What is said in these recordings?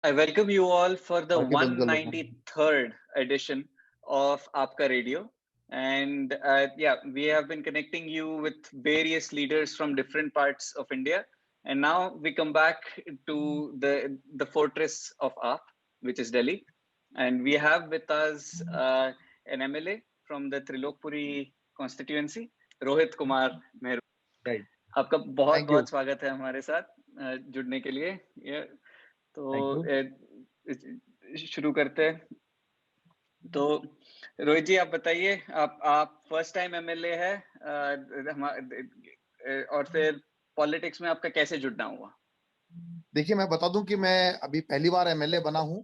I welcome you all for the बाकी बिल्कुल 193rd edition of Aapka Radio. And yeah, we have been connecting you with various leaders from different parts of India. And now we come back to the fortress of Aap, which is Delhi. And we have with us an MLA from the Trilokpuri constituency, Rohit Kumar Mehru. Right. आपका बहुत thank you. बहुत स्वागत है हमारे साथ जुड़ने के लिए। तो थैंक यू। शुरू करते हैं। तो रोहित जी, आप बताइए, आप फर्स्ट टाइम एमएलए है और फिर पॉलिटिक्स में आपका कैसे जुड़ना हुआ? देखिए, मैं बता दूं कि मैं अभी पहली बार एमएलए बना हूं।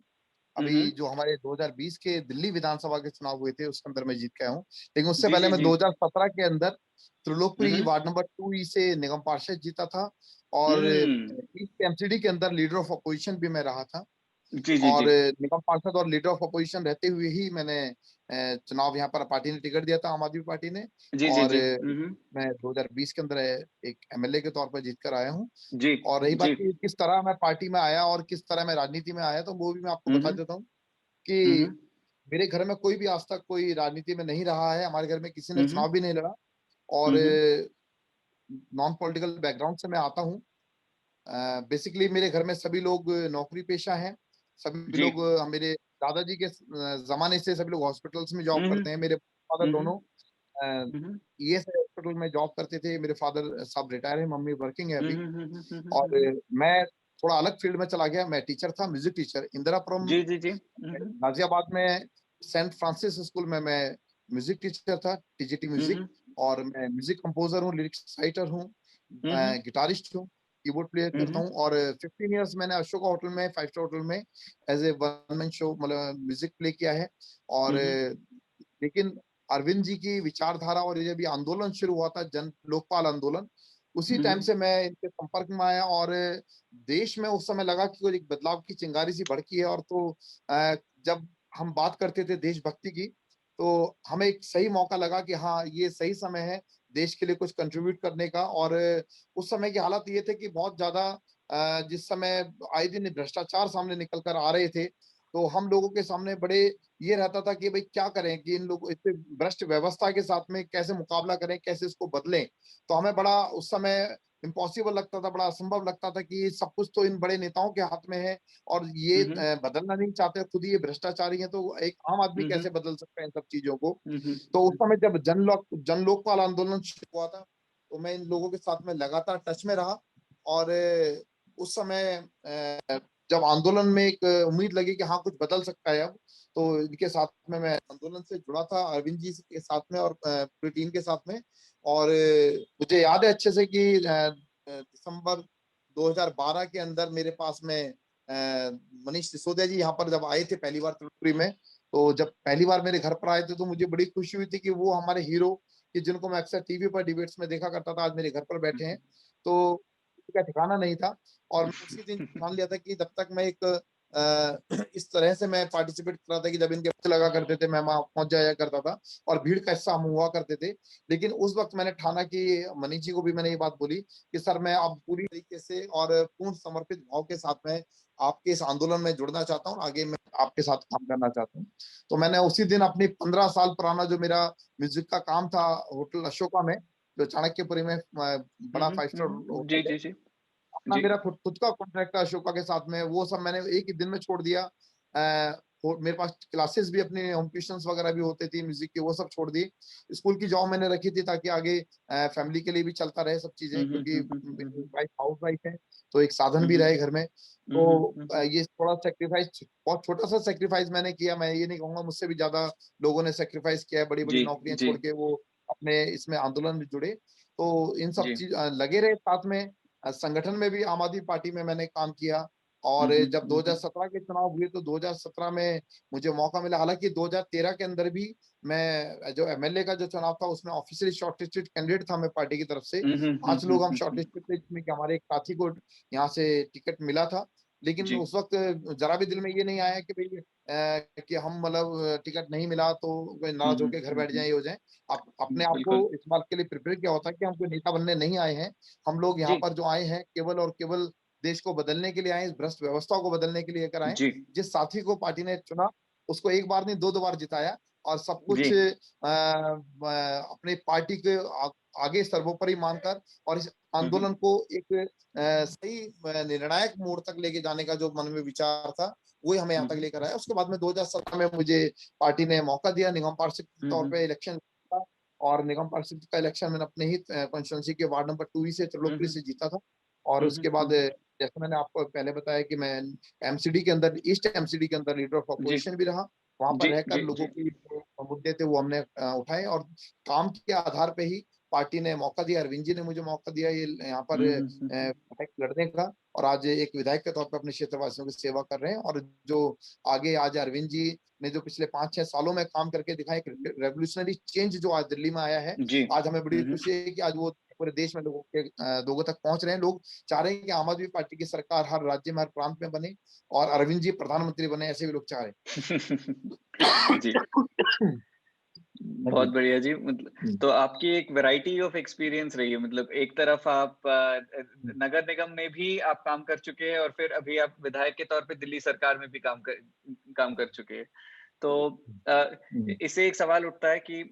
अभी हम्म। जो हमारे 2020 के दिल्ली विधानसभा के चुनाव हुए थे उसके अंदर मैं जीत के आया हूँ। लेकिन उससे जी पहले जी मैं जी। 2017 के अंदर त्रिलोकपुरी हम्म वार्ड नंबर 2 से निगम पार्षद जीता था और हम्म। ईस्ट एमसीडी के अंदर लीडर ऑफ अपोजिशन भी मैं रहा था। जी जी और जी निगम पार्षद और लीडर ऑफ अपोजिशन रहते हुए ही मैंने चुनाव यहाँ पर पार्टी ने टिकट दिया था, आम आदमी पार्टी ने। जी जी और जी। मैं 2020 के अंदर एक एमएलए के तौर पर जीत कर आया हूँ। जी और रही बात जी। कि किस तरह मैं पार्टी में आया और किस तरह मैं राजनीति में आया, तो वो भी मैं आपको बता हम्म देता हूँ कि हम्म मेरे घर में कोई भी आज तक कोई राजनीति में नहीं रहा है। हमारे घर में किसी ने हम्म चुनाव भी नहीं लड़ा। और हम्म नॉन पॉलिटिकल बैकग्राउंड से मैं आता हूँ। बेसिकली मेरे घर में सभी लोग नौकरी पेशा हैं। सभी जी। लोग मेरे दादाजी के जमाने से सभी लोग हॉस्पिटल्स में जॉब हम्म करते हैं। मेरे फादर हम्म दोनों हम्म ईएसआई हॉस्पिटल में जॉब करते थे। मेरे फादर साहब रिटायर है, मम्मी वर्किंग है अभी। और हम्म। मैं थोड़ा अलग फील्ड में चला गया। मैं टीचर था, म्यूजिक टीचर, इंदिरापुरम जी जी जी। गाजियाबाद में सेंट फ्रांसिस स्कूल में मैं म्यूजिक टीचर था, टीजीटी म्यूजिक। हम्म और मैं म्यूजिक कंपोजर हूँ, लिरिक्स राइटर हूँ, हम्म गिटारिस्ट हूँ, कीबोर्ड प्लेयर करता हम्म हूँ। और 15 इयर्स मैंने अशोका होटल में, 5 स्टार होटल में as a one man show मतलब म्यूजिक प्ले किया है। और हम्म लेकिन अरविंद जी की विचारधारा और ये भी आंदोलन शुरू हुआ था, जन लोकपाल आंदोलन, उसी टाइम हम्म से मैं इनके संपर्क में आया। और देश में उस समय लगा कि कोई एक बदलाव की चिंगारी सी भड़की है। और तो जब हम बात करते थे देशभक्ति की, तो हमें एक सही मौका लगा कि हाँ, ये सही समय है देश के लिए कुछ कंट्रीब्यूट करने का। और उस समय की हालात ये थे कि बहुत ज्यादा जिस समय आए दिन भ्रष्टाचार सामने निकल कर आ रहे थे, तो हम लोगों के सामने बड़े ये रहता था कि भाई क्या करें, कि इन लोग इतने भ्रष्ट व्यवस्था के साथ में कैसे मुकाबला करें, कैसे इसको बदलें। तो हमें बड़ा उस समय इम्पॉसिबल लगता था, बड़ा असंभव लगता था कि ये सब कुछ तो इन बड़े नेताओं के हाथ में है और ये हम्म बदलना नहीं चाहते, खुद ही ये भ्रष्टाचारी हैं, तो एक आम आदमी हम्म कैसे बदल सकता है इन सब चीजों को। हम्म तो उस समय जब जन लोकपाल आंदोलन शुरू हुआ था, तो मैं इन लोगों के साथ में लगातार टच में रहा। और उस समय जब आंदोलन में एक उम्मीद लगी कि हाँ कुछ बदल सकता है अब, तो इनके साथ में मैं आंदोलन से जुड़ा था, अरविंद जी के साथ में और पूरी टीम के साथ में। और मुझे याद है अच्छे से कि दिसंबर 2012 के अंदर मेरे पास में मनीष सिसोदिया जी यहाँ पर जब आए थे पहली बार त्रिपुरी में, तो जब पहली बार मेरे घर पर आए थे तो मुझे बड़ी खुशी हुई थी कि वो हमारे हीरो, कि जिनको मैं अक्सर टीवी पर डिबेट्स में देखा करता था, आज मेरे घर पर बैठे हैं। तो का ठिकाना नहीं था। और मैं उसी दिन ठान लिया था कि जब तक मैं एक इस तरह से मैं पार्टिसिपेट कर रहा था कि जब इनके बच्चे लगा करते थे मैं वहां पहुंच जाया करता था और भीड़ का हिस्सा हम हुआ करते थे। लेकिन उस वक्त मैंने ठाना कि मनीष जी को भी मैंने ये बात बोली कि सर मैं अब पूरी तरीके से और पूर्ण समर्पित भाव के साथ में आपके इस आंदोलन में जुड़ना चाहता हूँ, आगे मैं आपके साथ काम करना चाहता हूँ। तो मैंने उसी दिन अपनी 15 साल पुराना जो मेरा म्यूजिक का काम था होटल अशोका में, जो चाणक्यपुरी में बड़ा 5 स्टार जी होटल है, जी जी अपना जी। मेरा खुद खुद का कॉन्ट्रैक्ट था अशोका के साथ में, वो सब मैंने एक ही दिन में छोड़ दिया। मेरे पास क्लासेस भी अपने होम ट्यूशंस वगैरह भी होते थे म्यूजिक के, वो सब छोड़ दी। स्कूल की जॉब मैंने रखी थी ताकि आगे फैमिली के लिए भी चलता रहे सब चीजें, क्योंकि वाइफ हाउस वाइफ है, तो एक साधन भी रहे घर में। तो ये थोड़ा सेक्रीफाइस, बहुत छोटा सा सेक्रीफाइस मैंने किया। मैं ये नहीं कहूंगा, मुझसे भी ज्यादा लोगों ने सेक्रीफाइस किया है, बड़ी बड़ी जी नौकरियां जी छोड़ के वो अपने इसमें आंदोलन में जुड़े। तो इन सब जी। चीज लगे रहे साथ में। संगठन में भी आम आदमी पार्टी में मैंने काम किया। और जब 2017 के चुनाव हुए तो 2017 में मुझे मौका मिला। हालांकि 2013 के अंदर भी मैं जो एमएलए का जो चुनाव था उसमें ऑफिशियली शॉर्टलिस्टेड कैंडिडेट था मैं पार्टी की तरफ से। 5 लोग हम शॉर्टलिस्टेड थे, जिसमें कि हमारे एक साथी को यहाँ से टिकट मिला था। लेकिन जी उस वक्त जरा भी दिल में ये नहीं आया कि भाई कि हम मतलब टिकट नहीं मिला तो कोई नाराज होकर घर बैठ जाए, ये हो जाए। अपने आप को बिल्कुल। इस बात के लिए प्रिपेयर किया होता है कि हम कोई नेता बनने नहीं आए हैं। हम लोग यहाँ जी पर जो आए हैं केवल और केवल देश को बदलने के लिए आए, इस भ्रष्ट व्यवस्था को बदलने के लिए लेकर आए। जी जिस साथी को पार्टी ने चुना उसको एक बार नहीं 2 बार जिताया और सब जी। कुछ अपने पार्टी के आगे सर्वोपरि मानकर और इस आंदोलन को एक सही निर्णायक मोड़ तक लेके जाने का जो मन में विचार था वही हमें यहाँ तक लेकर आया। उसके बाद में 2017 में मुझे पार्टी ने मौका दिया निगम पार्षद के तौर पे इलेक्शन और निगम पार्षद का इलेक्शन मैंने अपने ही कॉन्स्टिट्यूंसी के वार्ड नंबर 2 से त्रिलोकपुरी से जीता था। और उसके बाद जैसे मैंने आपको पहले बताया कि मैं एमसीडी के अंदर ईस्ट एमसीडी के अंदर लीडर ऑफ जी अपोजिशन भी रहा। वहां पर जी रहकर जी लोगों जी। की जो मुद्दे थे वो हमने उठाए और काम के आधार पे ही पार्टी ने मौका दिया। अरविंद जी ने मुझे मौका दिया ये यहाँ पर विधायक लड़ने का और आज एक विधायक के तौर पर अपने क्षेत्रवासियों की सेवा कर रहे हैं। और जो आगे आज अरविंद जी ने जो पिछले 5-6 सालों में काम करके दिखाया, एक रेवोल्यूशनरी चेंज जो आज दिल्ली में आया है, जी। आज हमें बड़ी खुशी है कि आज वो पूरे देश में लोगों तक पहुंच रहे हैं। लोग चाह रहे हैं कि आम आदमी पार्टी की सरकार हर राज्य में हर प्रांत में बने और अरविंद जी प्रधानमंत्री बने, ऐसे भी लोग चाह रहे जी, हैं। हाँ बहुत जी। बढ़िया जी। मतलब तो आपकी एक वैरायटी ऑफ एक्सपीरियंस रही है। मतलब एक तरफ आप नगर निगम में भी आप काम कर चुके हैं और फिर अभी आप विधायक के तौर पे दिल्ली सरकार में भी काम कर चुके हैं। तो इससे एक सवाल उठता है कि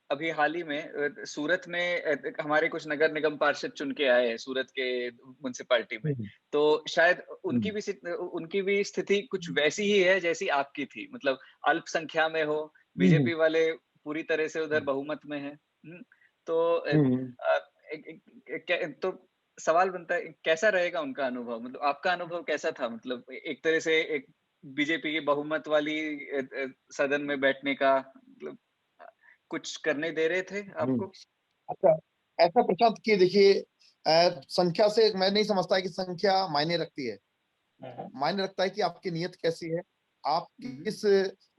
अभी हाल ही में सूरत में हमारे कुछ नगर निगम पार्षद चुन के आए हैं सूरत के म्युनिसिपैलिटी में। तो शायद उनकी भी स्थिति कुछ वैसी ही है जैसी आपकी थी। मतलब अल्पसंख्या में हो, बीजेपी वाले पूरी तरह से उधर बहुमत में है। तो तो सवाल बनता है कैसा रहेगा उनका अनुभव? मतलब आपका अनुभव कैसा था? मतलब एक तरह से एक बीजेपी की बहुमत वाली सदन में बैठने का मतलब कुछ करने दे रहे थे आपको? अच्छा, ऐसा प्रशांत कि देखिए संख्या से मैं नहीं समझता कि संख्या मायने रखती है। मायने रखता है कि आपकी नीयत कैसी है, आप किस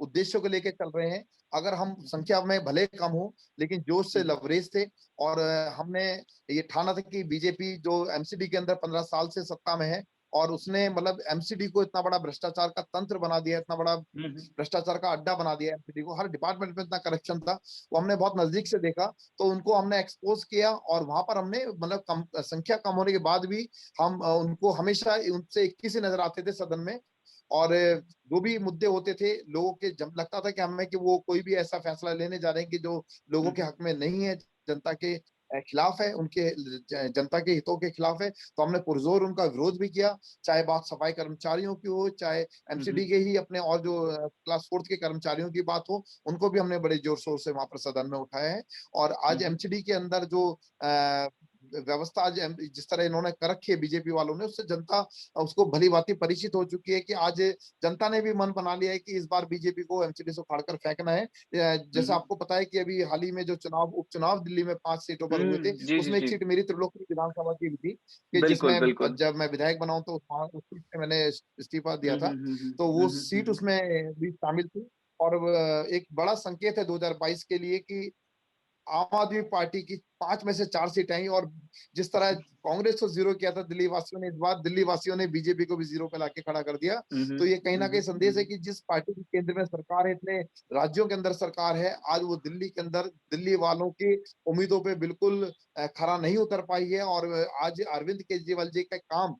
उद्देश्य को लेकर चल रहे हैं। अगर हम संख्या में भले कम हो लेकिन जोश से लबरेज थे और हमने ये ठाना था कि बीजेपी जो एमसीडी के अंदर 15 साल से सत्ता में है और उसने मतलब एमसीडी को इतना बड़ा भ्रष्टाचार का तंत्र बना दिया, इतना बड़ा भ्रष्टाचार का अड्डा बना दिया एमसीडी को, हर डिपार्टमेंट में इतना करप्शन था, वो हमने बहुत नजदीक से देखा। तो उनको हमने एक्सपोज किया और वहां पर हमने मतलब संख्या कम होने के बाद भी हम उनको हमेशा उनसे 21 ही नजर आते थे सदन में। और जो भी मुद्दे होते थे लोगों के जब लगता था कि हमें कि वो कोई भी ऐसा फैसला लेने जा रहे हैं कि जो लोगों के हक में नहीं है, जनता के खिलाफ है, उनके जनता के हितों के खिलाफ है, तो हमने पुरजोर उनका विरोध भी किया। चाहे बात सफाई कर्मचारियों की हो, चाहे एमसीडी के ही अपने और जो क्लास 4 के कर्मचारियों की बात हो, उनको भी हमने बड़े जोर शोर से वहां पर सदन में उठाया है। और आज एमसीडी के अंदर जो व्यवस्था आज जिस तरह इन्होंने कर रखी है बीजेपी वालों ने, उससे जनता उसको भली भांति परिचित हो चुकी है कि आज जनता ने भी मन बना लिया है कि इस बार बीजेपी को एमसीडी से उखाड़कर फेंकना है। जैसे आपको पता है कि अभी हाल ही में जो उपचुनाव दिल्ली में 5 सीटों पर हुए थे, जी जी उसमें एक जी। सीट मेरी त्रिलोकपुर विधानसभा की भी थी कि बिल्कुल जिसमें बिल्कुल। जब मैं विधायक बना हूं तो उस सीट से मैंने इस्तीफा दिया था। तो वो सीट उसमें भी शामिल थी। और एक बड़ा संकेत है 2022 के लिए कि आम आदमी पार्टी की 5 में से 4 सीटें आई। और जिस तरह कांग्रेस को जीरो किया था दिल्ली वासियों ने, इस बार दिल्ली वासियों ने बीजेपी को भी जीरो पे लाके खड़ा कर दिया। तो ये कहीं ना कहीं संदेश है कि जिस पार्टी की केंद्र में सरकार है, इतने राज्यों के अंदर सरकार है, आज वो दिल्ली के अंदर दिल्ली वालों की उम्मीदों पे बिल्कुल खरा नहीं उतर पाई है। और आज अरविंद केजरीवाल जी का काम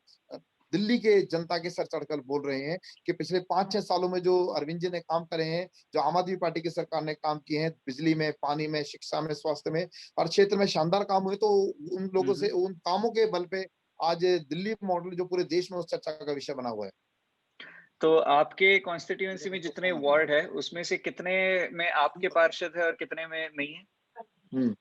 दिल्ली के जनता के सर चढ़कर बोल रहे हैं कि पिछले 5-6 सालों में जो अरविंद जी ने काम करे हैं, जो आम आदमी पार्टी की सरकार ने काम किए हैं, बिजली में, पानी में, शिक्षा में, स्वास्थ्य में, हर क्षेत्र में शानदार काम हुए, तो उन लोगों से उन कामों के बल पे आज दिल्ली मॉडल जो पूरे देश में उस चर्चा का विषय बना हुआ है। तो आपके कॉन्स्टिट्यूएंसी में जितने वार्ड है उसमें से कितने में आपके पार्षद है और कितने में नहीं है?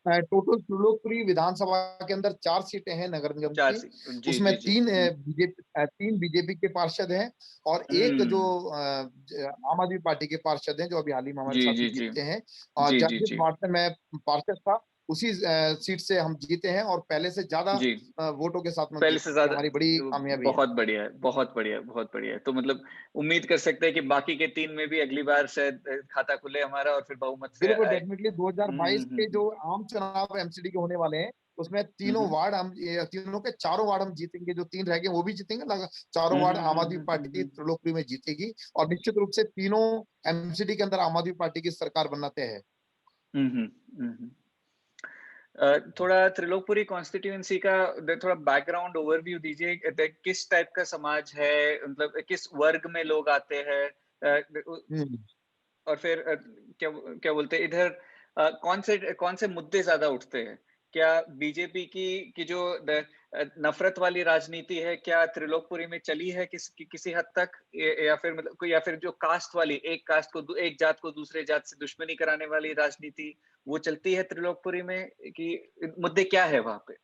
टोटल त्रिलोकपुरी विधानसभा के अंदर 4 सीटें हैं नगर निगम 4 की। सी जी उसमें जी जी। 3 बीजेपी के पार्षद हैं और एक जो आम आदमी पार्टी के पार्षद हैं जो अभी हाल ही में हमारे जी साथ ही जी जी जीते हैं। और जी जी जिस जी वार्ड से मैं पार्षद था उसी सीट से हम जीते हैं और पहले से ज्यादा जी। वोटों के साथ में पहले से जीते हैं। ज्यादा। हमारी बड़ी कामयाबी है। बहुत बढ़िया है, बहुत बढ़िया, बहुत बढ़िया है। तो मतलब उम्मीद कर सकते हैं कि बाकी के 3 में भी अगली बार शायद खाता खुले हमारा और फिर बहुमत से बिल्कुल आए। डेफिनेटली 2022 के जो आम चुनाव एमसीडी के होने वाले हैं उसमें तीनों वार्ड हम तीनों के चारों वार्ड हम जीतेंगे। जो 3 रह गए वो भी जीतेंगे, चारों वार्ड आम आदमी पार्टी त्रिलोकपुरी में जीतेगी और निश्चित रूप से तीनों एमसीडी के अंदर आम आदमी पार्टी की सरकार बनना तय है। हम्म हम्म हम्म। थोड़ा त्रिलोकपुरी कॉन्स्टिट्यूएंसी का थोड़ा बैकग्राउंड ओवरव्यू दीजिए। किस टाइप का समाज है, मतलब किस वर्ग में लोग आते हैं, हम्म। और फिर क्या क्या बोलते हैं इधर, कौन से मुद्दे ज्यादा उठते हैं? क्या बीजेपी की जो नफरत वाली राजनीति है, क्या त्रिलोकपुरी में चली है किसी हद तक, या फिर मतलब या फिर जो कास्ट वाली, एक जात को दूसरे जात से दुश्मनी कराने वाली राजनीति, वो चलती है त्रिलोकपुरी में? कि मुद्दे क्या है वहां पे?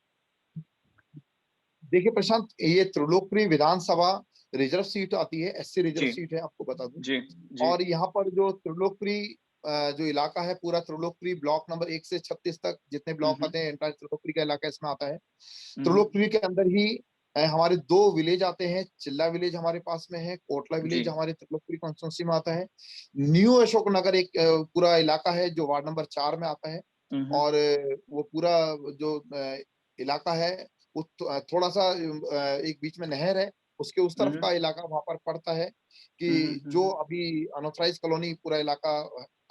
देखिए प्रशांत, ये त्रिलोकपुरी विधानसभा रिजर्व सीट आती है, एससी रिजर्व जी, सीट है, आपको बता दूं। जी, जी। और यहाँ पर जो त्रिलोकपुरी जो इलाका है, पूरा त्रिलोकपुरी ब्लॉक नंबर 1 से 36 तक जितने हुँ, ब्लॉक हुँ। आते हैं, एंटायर त्रिलोकपुरी का इलाका इसमें आता है। हुँ, हुँ। त्रिलोकपुरी के अंदर ही हमारे दो विलेज आते हैं। चिल्ला विलेज हमारे पास में है, कोटला जी। विलेज हमारे त्रिलोकपुरी कॉन्स्टिट्यूंसी में आता है। न्यू अशोक नगर एक पूरा इलाका है जो वार्ड नंबर 4 में आता है। हुँ, हुँ। और वो पूरा जो इलाका है, वो थोड़ा सा एक बीच में नहर है, उसके उस हुँ, तरफ हुँ। का इलाका वहां पर पड़ता है। हुँ, हुँ, कि हुँ, जो हुँ। अभी अनऑथराइज कॉलोनी पूरा इलाका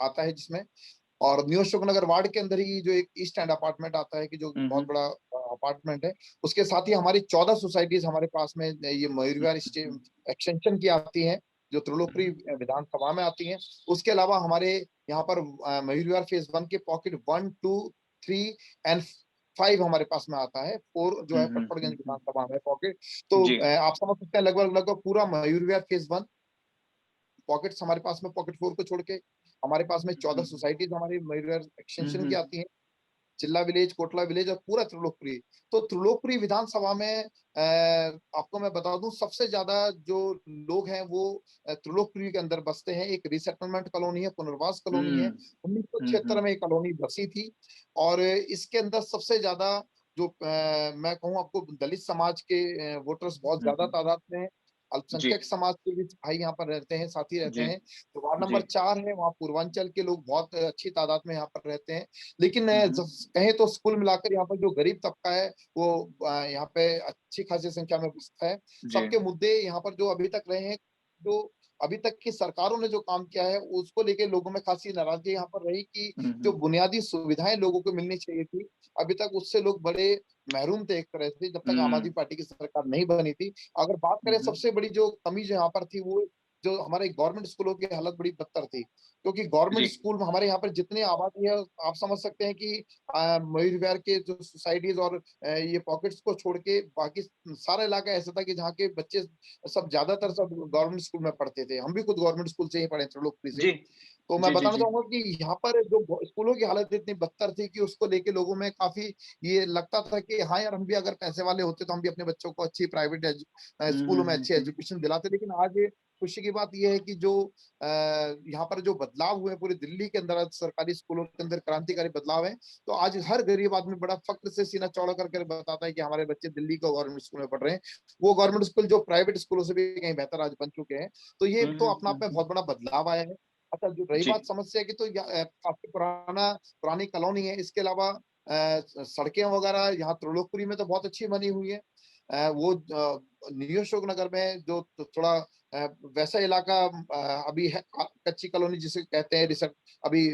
आता है जिसमें। और न्यू अशोक नगर वार्ड के अंदर ही जो एक ईस्ट एंड अपार्टमेंट आता है, कि जो हुँ, बहुत हुँ। बड़ा अपार्टमेंट है। उसके साथ ही हमारी 14 सोसाइटीज हमारे पास में ये मयूर हुँ, विहार हुँ, एक्सटेंशन की आती हैं, जो त्रिलोकपुरी हुँ। विधानसभा में आती हैं। उसके अलावा हमारे यहाँ पर मयूर विहार फेज 1 के पॉकेट 1, 2, 3 एंड 5 हमारे पास में आता है। 4 जो हुँ, है हुँ, पटपड़गंज हुँ, हुँ। विधानसभा में पॉकेट। तो जी। आप समझ सकते हैं, लगभग लगभग पूरा मयूर विहार फेज 1 पॉकेट्स हमारे पास में, पॉकेट 4 को छोड़ के हमारे पास में हुँ, 14 हुँ, हुँ। सोसाइटीज हमारी मयूर हुँ, एक्सटेंशन की हुँ। आती हैं। चिल्ला विलेज, कोटला विलेज और पूरा त्रिलोकपुरी। तो त्रिलोकपुरी विधानसभा में आपको मैं बता दूं, सबसे ज्यादा जो लोग हैं वो त्रिलोकपुरी के अंदर बसते हैं। एक रिसेटलमेंट कॉलोनी है, पुनर्वास कॉलोनी है। हुँ, हुँ, 1976 हुँ। में ये कॉलोनी बसी थी। और इसके अंदर सबसे ज्यादा जो मैं कहूँ आपको, दलित समाज के वोटर्स बहुत हुँ, ज्यादा हुँ। तादाद में है। जी, अल्पसंख्यक समाज के भी भाई यहाँ पर रहते हैं, साथी रहते जी, हैं। तो वार्ड जी। नंबर 4 है, वहाँ पूर्वांचल के लोग बहुत अच्छी तादाद में यहाँ पर रहते हैं। लेकिन हुँ, जब हुँ। कहें तो कुल मिलाकर यहाँ पर जो गरीब तबका है वो यहाँ पे अच्छी खासी संख्या में बसता है। जी। सबके मुद्दे यहाँ पर जो अभी तक रहे हैं, जो अभी तक की सरकारों ने जो काम किया है उसको लेके लोगों में खासी नाराजगी यहाँ पर रही, कि हुँ, जो हुँ। बुनियादी सुविधाएं लोगों को मिलनी चाहिए थी, अभी तक उससे लोग बड़े महरूम थे एक तरह से, जब तक आम आदमी हुँ, पार्टी की सरकार नहीं बनी थी। अगर बात हुँ, करें, हुँ। सबसे बड़ी जो कमी जो यहाँ पर थी, वो जो हमारे गवर्नमेंट स्कूलों की हालत बड़ी बदतर थी। क्योंकि गवर्नमेंट जी, स्कूल में हमारे यहाँ पर जितनी आबादी है, आप समझ सकते हैं कि मयूर विहार के जो सोसाइटीज और ये पॉकेट्स को छोड़ के बाकी सारा इलाका ऐसा था कि जहाँ के बच्चे सब ज्यादातर सब गवर्नमेंट स्कूल में पढ़ते थे। हम भी खुद गवर्नमेंट स्कूल से ही पढ़े, त्रिलोकपुरी से जी। ही। तो मैं जी, जी, बताना जी। चाहूंगा कि यहाँ पर जो स्कूलों की हालत इतनी बदतर थी कि उसको लेके लोगों में काफी ये लगता था कि हाँ यार, हम भी अगर पैसे वाले होते तो हम भी अपने बच्चों को अच्छी प्राइवेट हुँ, स्कूलों हुँ, में हुँ, अच्छी हुँ। एजुकेशन दिलाते। लेकिन आज खुशी की बात यह है कि जो यहाँ पर जो बदलाव हुए पूरी दिल्ली के अंदर, आज सरकारी स्कूलों के अंदर क्रांतिकारी बदलाव है। तो आज हर गरीब आदमी बड़ा फक्र से सीना चौड़ा करके बताता है कि हमारे बच्चे दिल्ली के गवर्नमेंट स्कूल में पढ़ रहे हैं। वो गवर्नमेंट स्कूल जो प्राइवेट स्कूलों से भी कहीं बेहतर आज बन चुके हैं। तो ये हुँ, तो हुँ, अपना आप हुँ, में हुँ। बहुत बड़ा बदलाव आया है। अच्छा, जो रही जी। बात समस्या की, तो काफी पुरानी कॉलोनी है। इसके अलावा सड़कें वगैरह यहाँ त्रिलोकपुरी में तो बहुत अच्छी बनी हुई है। वो न्यू अशोक नगर में जो थोड़ा वैसा इलाका अभी है, कच्ची कॉलोनी जिसे कहते हैं, रिसर्ट अभी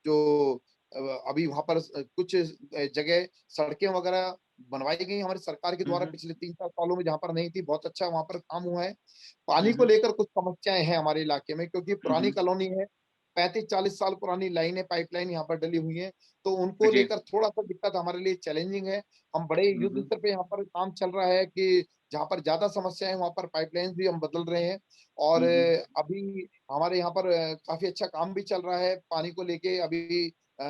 जो अभी वहां पर कुछ जगह सड़कें वगैरह बनवाई गई हमारी सरकार के हुँ, द्वारा हुँ। पिछले 3-4 सालों में, जहां पर नहीं थी। बहुत अच्छा वहां पर काम हुआ है। हुँ, पानी को हुँ। लेकर कुछ समस्याएं हैं हमारे इलाके में, क्योंकि हुँ, पुरानी हुँ। कॉलोनी है। 35-40 साल पुरानी लाइनें, पाइपलाइन यहाँ पर डली हुई है। तो उनको जी। लेकर थोड़ा सा दिक्कत हमारे लिए चैलेंजिंग है। हम बड़े हुँ, युद्ध हुँ। स्तर पे यहाँ पर काम चल रहा है कि जहाँ पर ज्यादा समस्या है वहां पर पाइपलाइन भी हम बदल रहे हैं। और हुँ, हुँ। अभी हमारे यहाँ पर काफी अच्छा काम भी चल रहा है पानी को लेके। अभी अ,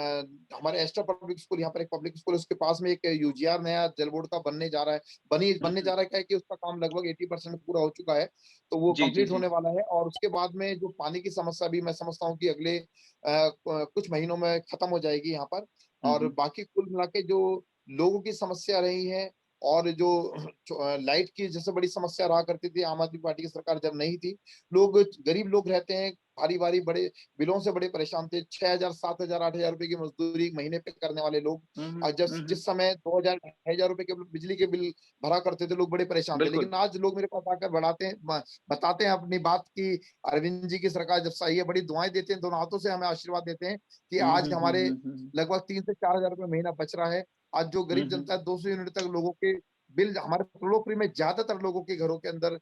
हमारे एस्टर पब्लिक स्कूल, यहाँ पर एक पब्लिक स्कूल है, उसके पास में एक यूजीआर नया जल बोर्ड का बनने जा रहा है। हुँ, बनने हुँ। जा रहा है, क्या है कि उसका काम लगभग 80% पूरा हो चुका है। तो वो जी, जी, कंप्लीट जी। होने वाला है। और उसके बाद में जो पानी की समस्या भी मैं समझता हूँ कि अगले कुछ महीनों में खत्म हो जाएगी यहाँ पर। हुँ, और हुँ। बाकी कुल मिला के जो लोगों की समस्या रही है, और जो लाइट की जैसे बड़ी समस्या रहा करती थी आम आदमी पार्टी की सरकार जब नहीं थी, लोग गरीब लोग रहते हैं, भारी भारी बड़े बिलों से बड़े परेशान थे। 6,000 7,000 8,000 रुपए की मजदूरी महीने पे करने वाले लोग, हम्म, और जब जिस समय 2,000 2,500 रुपए के बिजली के बिल भरा करते थे, लोग बड़े परेशान थे। बिल्कुल। लेकिन आज लोग मेरे पास आकर बढ़ाते हैं, बताते हैं अपनी बात की अरविंद जी की सरकार जब सही है, बड़ी दुआएं देते हैं, दोनों हाथों से हमें आशीर्वाद देते हैं कि आज हमारे लगभग 3 से 4 हजार रुपए महीना बच रहा है। आज जो गरीब जनता है, 200 यूनिट तक लोगों के बिल, हमारे त्रिलोकपुरी में ज्यादातर लोगों के घरों के अंदर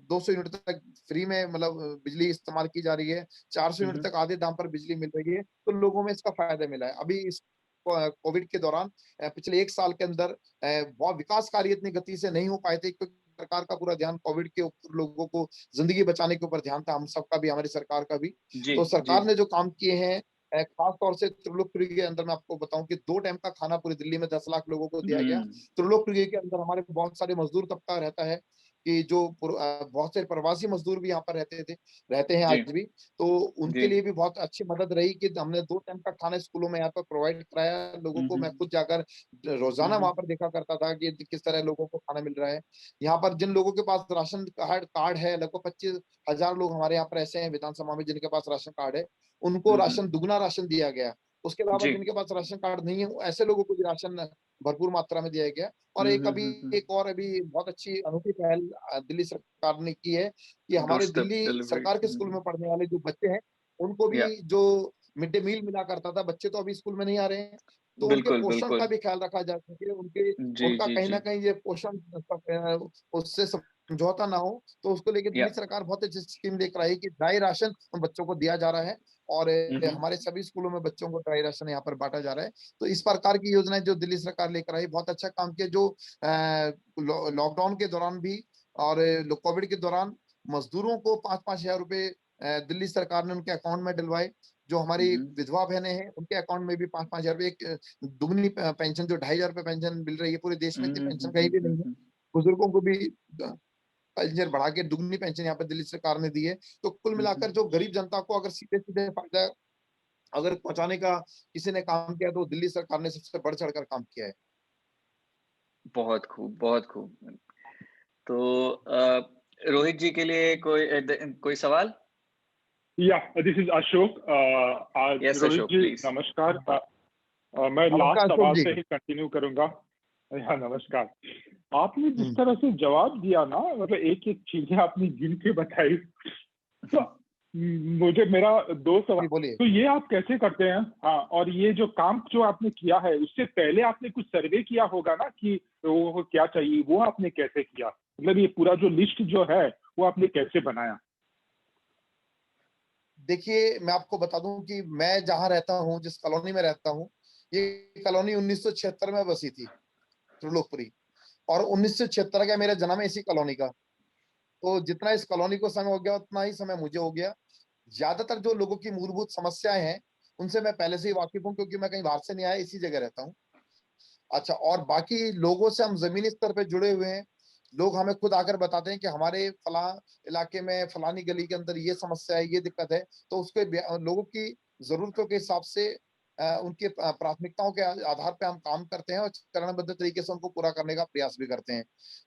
200 यूनिट तक फ्री में मतलब बिजली इस्तेमाल की जा रही है। 400 यूनिट तक आधे दाम पर बिजली मिल रही है, तो लोगों में इसका फायदा मिला है। अभी इस कोविड के दौरान पिछले 1 साल के अंदर बहुत विकास कार्य इतनी गति से नहीं हो पाए थे, क्योंकि सरकार का पूरा ध्यान कोविड के ऊपर, लोगों को जिंदगी बचाने के ऊपर ध्यान था, हम सबका भी, हमारी सरकार का भी। जी तो जी। सरकार ने जो काम किए हैं, खास तौर से त्रिलोकपुरी के अंदर मैं आपको बताऊं कि 2 टाइम का खाना पूरी दिल्ली में 10 लाख लोगों को दिया गया। हम्म। त्रिलोकपुरी के अंदर हमारे बहुत सारे मजदूर तबका रहता है, कि जो बहुत से प्रवासी मजदूर भी यहाँ पर रहते हैं जी आज भी। तो जी। उनके लिए भी बहुत अच्छी मदद रही कि हमने 2 टाइम का खाना स्कूलों में यहाँ पर प्रोवाइड कराया लोगों को। मैं हम्म खुद जाकर रोजाना वहां पर देखा करता था कि किस तरह लोगों को खाना मिल रहा है। यहाँ पर जिन लोगों के पास राशन कार्ड है, लगभग 25,000 लोग हमारे यहाँ पर ऐसे हैं विधानसभा में जिनके पास राशन कार्ड है, उनको हम्म। राशन, दुगना राशन दिया गया। उसके अलावा जी। जिनके पास राशन कार्ड नहीं है, ऐसे लोगों को भी राशन भरपूर मात्रा में दिया गया। और एक और अभी बहुत अच्छी अनूठी पहल दिल्ली सरकार ने की है कि डोर हमारे स्टेप दिल्ली डिलीवरी। सरकार के स्कूल में पढ़ने वाले जो बच्चे हैं, उनको भी या जो मिड डे मील मिला करता था, बच्चे तो अभी स्कूल में नहीं आ रहे हैं, तो उनके बिल्कुल पोषण का बिल्कुल। भी ख्याल रखा जा सके, उनके जी उनका जी कहीं ना जी। कहीं ये पोषण उससे समझौता ना हो। तो उसको लेके या दिल्ली सरकार बहुत अच्छी स्कीम लेकर आई कि ड्राई राशन उन बच्चों को दिया जा रहा है, और हमारे सभी स्कूलों में बच्चों को ड्राई राशन यहाँ पर बांटा जा रहा है। तो इस प्रकार की योजनाएं जो दिल्ली सरकार लेकर आई, बहुत अच्छा काम किया। जो लॉकडाउन के दौरान भी और कोविड के दौरान मजदूरों को 5-5 हजार रुपए दिल्ली सरकार ने उनके अकाउंट में डलवाए। जो हमारी विधवा बहनें हैं, उनके अकाउंट में भी 5-5 हजार रुपए, एक दुगनी पेंशन, जो 2,500 रुपए पेंशन मिल रही है पूरे देश में, इतनी पेंशन कहीं भी नहीं है। बुजुर्गों को भी पेंशन बढ़ा के दुगनी पेंशन यहाँ पर दिल्ली सरकार ने दी है। तो कुल मिलाकर जो गरीब जनता को अगर सीधे सीधे फायदा अगर पहुंचाने का किसी ने काम किया, तो दिल्ली सरकार ने सबसे बढ़ चढ़कर काम किया है। बहुत खूब, बहुत खूब। तो रोहित जी के लिए कोई सवाल? Yeah, this is Ashok. Yes Rohit Ashok ji please. नमस्कार। मैं नमस्कार लास्ट अशोक सवाल जी। से ही कंटिन्यू करूंगा। हाँ नमस्कार। आपने जिस हम्म। तरह से जवाब दिया ना, मतलब एक एक चीजें आपने गिन के बताई, तो मुझे मेरा 2 सवाल। जी बोलिए। तो ये आप कैसे करते हैं? हाँ, और ये जो काम जो आपने किया है, उससे पहले आपने कुछ सर्वे किया होगा ना कि वो क्या चाहिए, वो आपने कैसे किया? मतलब ये पूरा जो लिस्ट जो है वो आपने कैसे बनाया? देखिए, मैं आपको बता दूं कि मैं जहां रहता हूं, जिस कॉलोनी में रहता हूं, ये कॉलोनी 1976 में बसी थी, त्रिलोकपुरी। और 1976 का मेरा जन्म है इसी कॉलोनी का। तो जितना इस कॉलोनी को समय हो गया, उतना ही समय मुझे हो गया। ज्यादातर जो लोगों की मूलभूत समस्याएं हैं, उनसे मैं पहले से ही वाकिफ हूँ, क्योंकि मैं कहीं बाहर से नहीं आया, इसी जगह रहता हूँ। अच्छा, और बाकी लोगों से हम जमीनी स्तर पे जुड़े हुए हैं। लोग हमें खुद आकर बताते हैं कि हमारे फला इलाके में, फलानी गली के अंदर ये समस्या है, ये दिक्कत है। तो उसके लोगों की जरूरतों के हिसाब से उनके प्राथमिकताओं के आधार पे हम काम करते हैं, और चरणबद्ध तरीके से उनको पूरा करने का प्रयास भी करते हैं।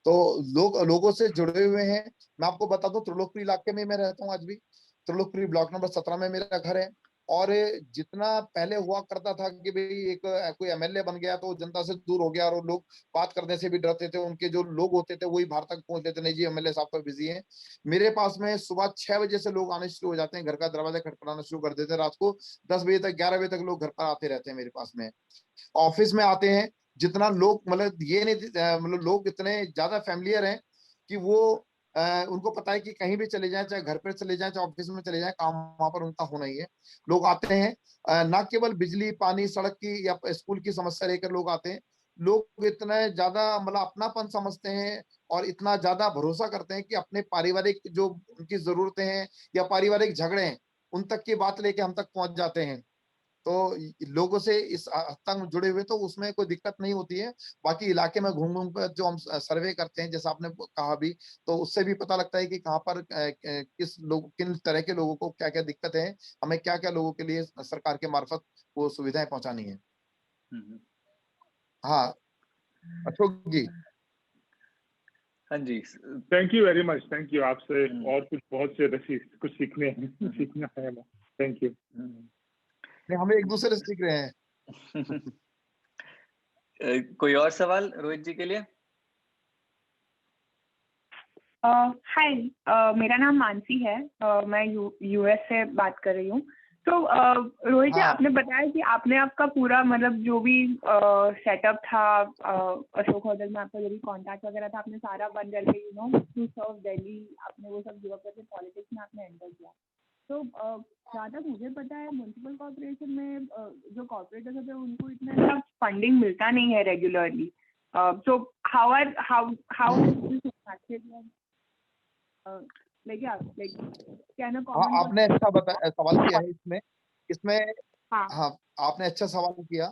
तो लोगों से जुड़े हुए हैं। मैं आपको बता दूं, त्रिलोकपुरी इलाके में मैं रहता हूँ आज भी। त्रिलोकपुरी ब्लॉक नंबर 17 में मेरा घर है। और जितना पहले हुआ करता था कि भाई एक कोई एमएलए बन गया तो जनता से दूर हो गया, और लोग बात करने से भी डरते थे, उनके जो लोग होते थे वही बाहर तक पहुंच लेते, नहीं जी एमएलए साहब तो बिजी हैं। मेरे पास में सुबह 6 बजे से लोग आने शुरू हो जाते हैं, घर का दरवाजा खटखटाना शुरू कर देते हैं। रात को 10 बजे तक, 11 बजे तक लोग घर पर आते रहते हैं मेरे पास में। ऑफिस में आते हैं। जितना लोग, मतलब ये नहीं, मतलब लोग इतने ज्यादा फैमिलियर हैं कि वो उनको पता है कि कहीं भी चले जाएं, चाहे घर पर चले जाएं, चाहे ऑफिस में चले जाएं, काम वहां पर उनका होना ही है। लोग आते हैं, ना केवल बिजली पानी सड़क की या स्कूल की समस्या लेकर लोग आते हैं। लोग इतने ज्यादा मतलब अपनापन समझते हैं, और इतना ज्यादा भरोसा करते हैं कि अपने पारिवारिक जो उनकी जरूरतें हैं या पारिवारिक झगड़े हैं, उन तक की बात लेके हम तक पहुंच जाते हैं। तो लोगों से इस हद तक जुड़े हुए, तो उसमें कोई दिक्कत नहीं होती है। बाकी इलाके में घूम घूम कर जो हम सर्वे करते हैं, जैसा आपने कहा भी, तो उससे भी पता लगता है कि कहाँ पर किस लोग, किन तरह के लोगों को क्या क्या दिक्कत है, हमें क्या क्या लोगों के लिए सरकार के मार्फत वो सुविधाएं पहुंचानी है। हाँ अशोक जी। हाँ जी। Thank you very much, thank you. आपसे और कुछ बहुत से कुछ सीखना है। Thank you. हमें एक दूसरे से सीख रहे हैं। कोई और सवाल रोहित जी के लिए? हाय, मेरा नाम मानसी है। मैं यूएस से बात कर रही हूँ। तो रोहित जी, हाँ। आपने बताया कि आपने आपका पूरा मतलब जो भी सेटअप था अशोक होटल में, आपका जो भी कॉन्टैक्ट वगैरह था, आपने सारा बंद करके टू सर्व दिल्ली, आपने वो सब गिव अप करके पॉलिटिक्स में आपने एंटर किया। तो जहाँ तक मुझे पता है, म्युनिसिपल कॉर्पोरेशन में जो कॉर्पोरेटर्स होते हैं उनको इतना फंडिंग मिलता नहीं है रेगुलरली। सो हाउ हाँ, आपने अच्छा सवाल किया है इसमें। हाँ। हाँ, आपने अच्छा सवाल किया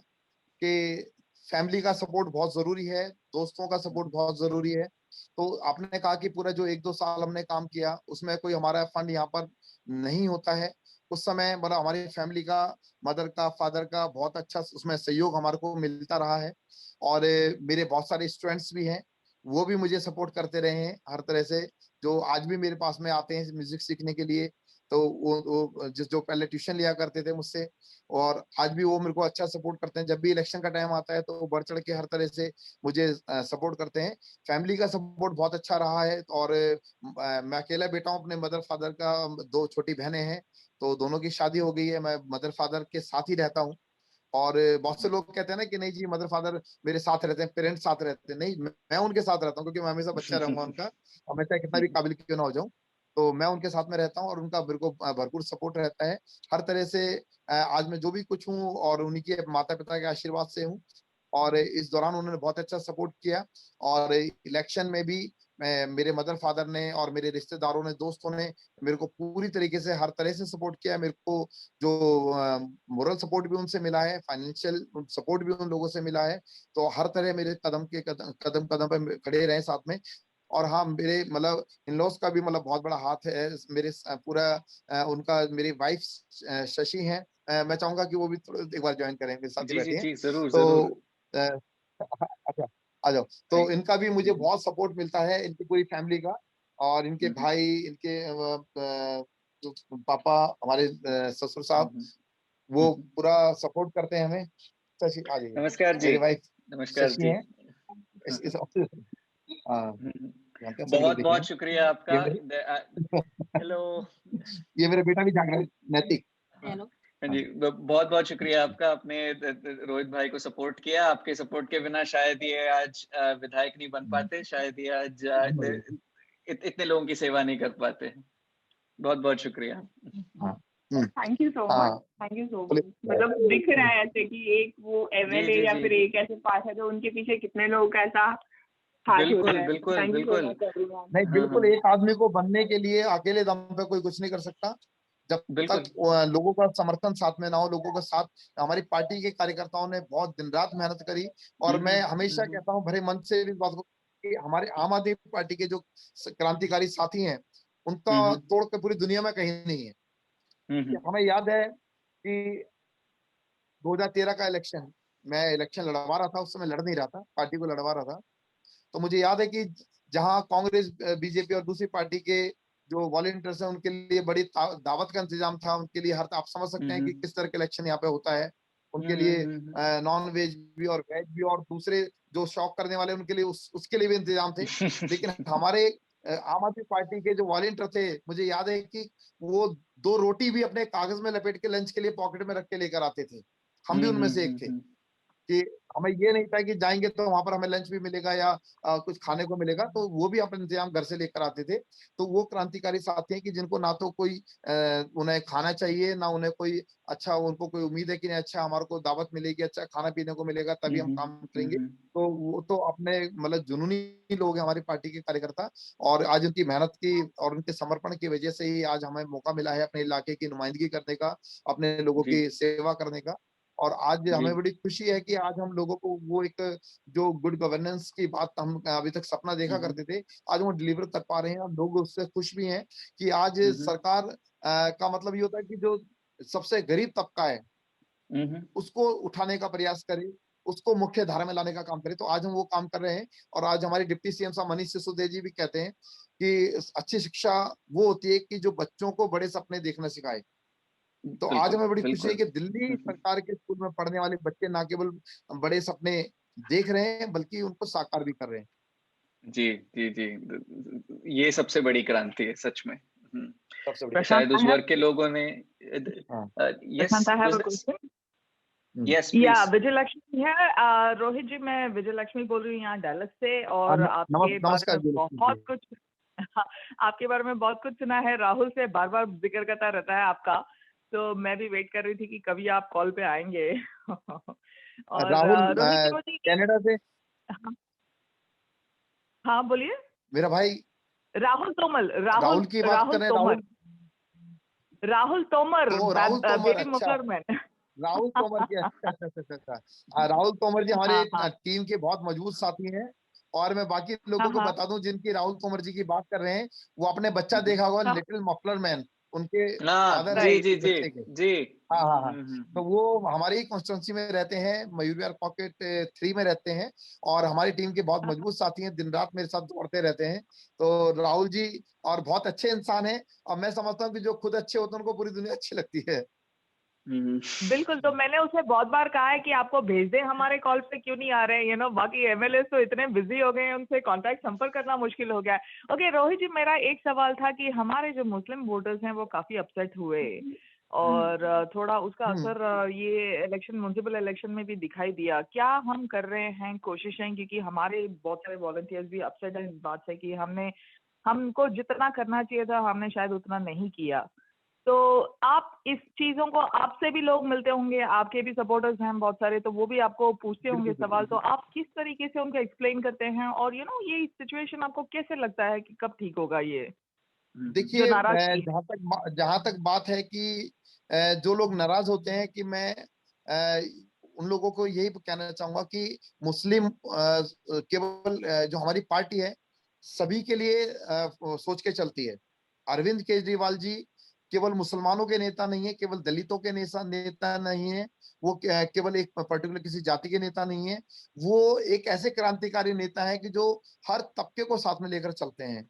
कि फैमिली का सपोर्ट बहुत जरूरी है, दोस्तों का सपोर्ट बहुत जरूरी है। तो आपने कहा कि पूरा जो 1-2 साल हमने काम किया उसमें कोई हमारा फंड यहाँ पर नहीं होता है। उस समय मतलब हमारी फैमिली का, मदर का, फादर का बहुत अच्छा उसमें सहयोग हमारे को मिलता रहा है। और मेरे बहुत सारे स्टूडेंट्स भी हैं, वो भी मुझे सपोर्ट करते रहे हैं हर तरह से। जो आज भी मेरे पास में आते हैं म्यूजिक सीखने के लिए, तो वो जो पहले ट्यूशन लिया करते थे मुझसे, और आज भी वो मेरे को अच्छा सपोर्ट करते हैं। जब भी इलेक्शन का टाइम आता है तो बढ़ चढ़ के हर तरह से मुझे सपोर्ट करते हैं। फैमिली का सपोर्ट बहुत अच्छा रहा है। और मैं अकेला बेटा हूँ अपने मदर फादर का। 2 छोटी बहनें हैं, तो दोनों की शादी हो गई है। मैं मदर फादर के साथ ही रहता हूँ। और बहुत से लोग कहते हैं ना कि नहीं जी, मदर फादर मेरे साथ रहते हैं, पेरेंट्स साथ रहते हैं। नहीं, मैं उनके साथ रहता हूँ, क्योंकि मैं हमेशा बच्चा रहूंगा उनका, और मैं चाहे कितना भी काबिल क्यों ना हो जाऊं। तो मैं उनके साथ में रहता हूँ और उनका मेरे को भरपूर सपोर्ट रहता है हर तरह से। आज मैं जो भी कुछ हूँ और उन्हीं के माता पिता के आशीर्वाद से हूँ। और इस दौरान उन्होंने बहुत अच्छा सपोर्ट किया। और इलेक्शन में भी मेरे मदर फादर ने और मेरे रिश्तेदारों ने, दोस्तों ने मेरे को पूरी तरीके से हर तरह से सपोर्ट किया। मेरे को जो मोरल सपोर्ट भी उनसे मिला है, फाइनेंशियल सपोर्ट भी उन लोगों से मिला है। तो हर तरह मेरे कदम कदम पे खड़े रहे साथ में। और हाँ, मेरे मतलब इन लॉज का भी मतलब बहुत बड़ा हाथ है मेरे पूरा उनका। मेरी वाइफ शशि हैं, मैं चाहूंगा कि वो भी एक बार ज्वाइन करें, मेरे साथ ही जी जी बैठे हैं। जी, जरूर तो जरूर। अच्छा, आ जाओ। तो इनका भी मुझे बहुत सपोर्ट मिलता है, इनकी पूरी फैमिली का। और इनके भाई, इनके जो पापा, हमारे ससुर साहब, वो पूरा सपोर्ट करते हैं हमें। शशि आ जाइए, नमस्कार जी। मेरी वाइफ नमस्कार शशि जी। हैं। इस हाँ, जानते हैं सभी लोग, बहुत देख रहे बहुत हैं। शुक्रिया आपका। ये मेरे हेलो। ये मेरा बेटा भी जाग रहा है, नैतिक। हेलो। हाँ जी, बहुत बहुत शुक्रिया आपका। आपने रोहित भाई को सपोर्ट किया। आपके सपोर्ट के बिना शायद ये आज विधायक नहीं बन पाते, शायद ये आज इतने लोगों की सेवा नहीं कर पाते। बहुत बहुत शुक्रिया। हाँ, थैंक यू सो हाँ, much, thank you so much. मतलब दिख रहा है ऐसे कि एक वो जी एमएलए जी या जी, फिर एक ऐसे पास है तो उनके पीछे कितने लोगों का ऐसा हाथ होता बिल्कुल है। बिल्कुल थैंक यू सो बिल्कुल। Much everyone. नहीं, हाँ हाँ, बिल्कुल एक आदमी को बनने के लिए अकेले दम पे कोई कुछ नहीं कर सकता। जब बिल्कुल। तक लोगों का समर्थन साथ में ना हो, लोगों का साथ। हमारी पार्टी के कार्यकर्ताओं ने बहुत दिन रात मेहनत करी। और मैं हमेशा कहता हूं भरे मन से इस बात को कि हमारे आम आदमी पार्टी के जो क्रांतिकारी साथी हैं, उनका तोड़ के पूरी दुनिया में कहीं नहीं है। हमें याद है कि 2013 का इलेक्शन, मैं इलेक्शन लड़वा रहा था, उस समय लड़ नहीं रहा था, पार्टी को लड़वा रहा था। तो मुझे याद है कि जहां कांग्रेस, बीजेपी और दूसरी पार्टी के जो वॉलंटियर्स हैं, उनके लिए बड़ी दावत का इंतजाम था। उनके लिए हर, आप समझ सकते हैं कि किस तरह का इलेक्शन यहाँ पे होता है। उनके लिए नॉन वेज भी और वेज भी, और दूसरे जो शौक करने वाले उनके लिए उसके लिए भी इंतजाम थे। लेकिन हमारे आम आदमी पार्टी के जो वॉलंटियर थे, मुझे याद है कि वो 2 रोटी भी अपने कागज में लपेट के लंच के लिए पॉकेट में रख के लेकर आते थे। हम भी उनमें से एक थे कि हमें ये नहीं था कि जाएंगे तो वहां पर हमें लंच भी मिलेगा या कुछ खाने को मिलेगा। तो वो भी अपने इंतजाम घर से लेकर आते थे। तो वो क्रांतिकारी साथी हैं कि जिनको ना तो कोई उन्हें खाना चाहिए, ना उन्हें कोई अच्छा, उनको कोई उम्मीद है कि नहीं अच्छा हमारे को दावत मिलेगी, अच्छा खाना पीने को मिलेगा, तभी हम काम करेंगे। तो वो तो अपने मतलब जुनूनी लोग हैं हमारी पार्टी के कार्यकर्ता। और आज उनकी मेहनत की और उनके समर्पण की वजह से ही आज हमें मौका मिला है अपने इलाके की नुमाइंदगी करने का, अपने लोगों की सेवा करने का। और आज हमें बड़ी खुशी है कि आज हम लोगों को वो एक जो गुड गवर्नेंस की बात हम अभी तक सपना देखा करते थे, आज वो डिलीवर कर पा रहे हैं। और लोग उससे खुश भी हैं कि आज सरकार का मतलब ये होता है कि जो सबसे गरीब तबका है उसको उठाने का प्रयास करे, उसको मुख्य धारा में लाने का काम करें। तो आज हम वो काम कर रहे हैं। और आज हमारे डिप्टी सीएम साहब मनीष सिसोदिया जी भी कहते हैं कि अच्छी शिक्षा वो होती है कि जो बच्चों को बड़े सपने देखना सिखाए। तो आज बिल्कुल हमें बड़ी खुशी है बिल्कुल। कि दिल्ली सरकार के स्कूल में पढ़ने वाले बच्चे ना केवल बड़े सपने देख रहे हैं बल्कि उनको साकार भी कर रहे हैं। जी जी जी, ये सबसे बड़ी क्रांति है सच में। सबसे बड़ी। प्रशांत, शायद उस I have वर्ग के लोगों ने। हाँ। Yes, Prashant, I have a business. question. Yes या प्लीज। विजय लक्ष्मी है। रोहित जी, मैं विजय लक्ष्मी बोल रही हूँ यहाँ डैलस से, और आपके बारे नमस्कार में जी। बहुत कुछ आपके बारे में बहुत कुछ सुना है। राहुल से बार बार जिक्र करता रहता है आपका, तो मैं भी वेट कर रही थी कि कभी आप कॉल पे आएंगे। और राहुल रोहित जी मुझे कनाडा से। हाँ, हाँ बोलिए। मेरा भाई राहुल तोमर, राहुल की बात कर राहुल रहे हैं। तोमर, राहुल तोमर, तो राहुल तोमर, बेबी अच्छा। Muffler man. राहुल तोमर की, अच्छा अच्छा अच्छा अच्छा। राहुल तोमर जी हमारे हाँ हाँ टीम के बहुत मजबूत साथी हैं। और मैं बाकी हाँ लोगों को हाँ बता दूं जिनकी राहुल तोमर जी की बात कर रहे हैं, वो अपने बच्चा देखा होगा हाँ, लिटिल मफलर मैन, उनके हाँ फादर हैं जी राइट। जी उस जी बच्चे के। जी। हाँ हाँ हाँ। तो वो हमारी ही कॉन्स्टिट्यूंसी में रहते हैं, मयूर विहार पॉकेट 3 में रहते हैं। और हमारी टीम के बहुत मजबूत साथी हैं, दिन रात मेरे साथ दौड़ते रहते हैं। तो राहुल जी और बहुत अच्छे इंसान हैं। और मैं समझता हूँ कि जो खुद अच्छे होते हैं उनको पूरी दुनिया अच्छी लगती है। बिल्कुल, तो मैंने उसे बहुत बार कहा है कि आपको भेज दें हमारे कॉल पे, क्यों नहीं आ रहे हैं, बाकी एमएलए तो इतने बिजी हो गए हैं, उनसे कांटेक्ट संपर्क करना मुश्किल हो गया है। ओके रोहित जी, मेरा एक सवाल था कि हमारे जो मुस्लिम वोटर्स हैं वो काफी अपसेट हुए, और थोड़ा उसका असर ये इलेक्शन, म्युनिसिपल इलेक्शन में भी दिखाई दिया। क्या हम कर रहे हैं कोशिशें, क्योंकि हमारे बहुत सारे वॉलंटियर्स भी अपसेट हैं इस बात से कि हमको जितना करना चाहिए था हमने शायद उतना नहीं किया। तो आप इस चीजों को, आपसे भी लोग मिलते होंगे, आपके भी सपोर्टर्स हैं बहुत सारे, तो वो भी आपको पूछते होंगे बिल्कुल सवाल, बिल्कुल। तो आप किस तरीके से उनको एक्सप्लेन करते हैं, और ये सिचुएशन आपको कैसे लगता है कि कब ठीक होगा ये जो देखिए, नाराजगी जहां तक बात है कि जो लोग नाराज होते हैं, कि मैं उन लोगों को यही कहना चाहूंगा कि मुस्लिम केवल जो हमारी पार्टी है सभी के लिए सोच के चलती है। अरविंद केजरीवाल जी केवल मुसलमानों के नेता नहीं है, केवल दलितों के नेता नहीं है, वो केवल एक पर्टिकुलर किसी जाति के नेता नहीं है। वो एक ऐसे क्रांतिकारी नेता है कि जो हर तबके को साथ में लेकर चलते हैं,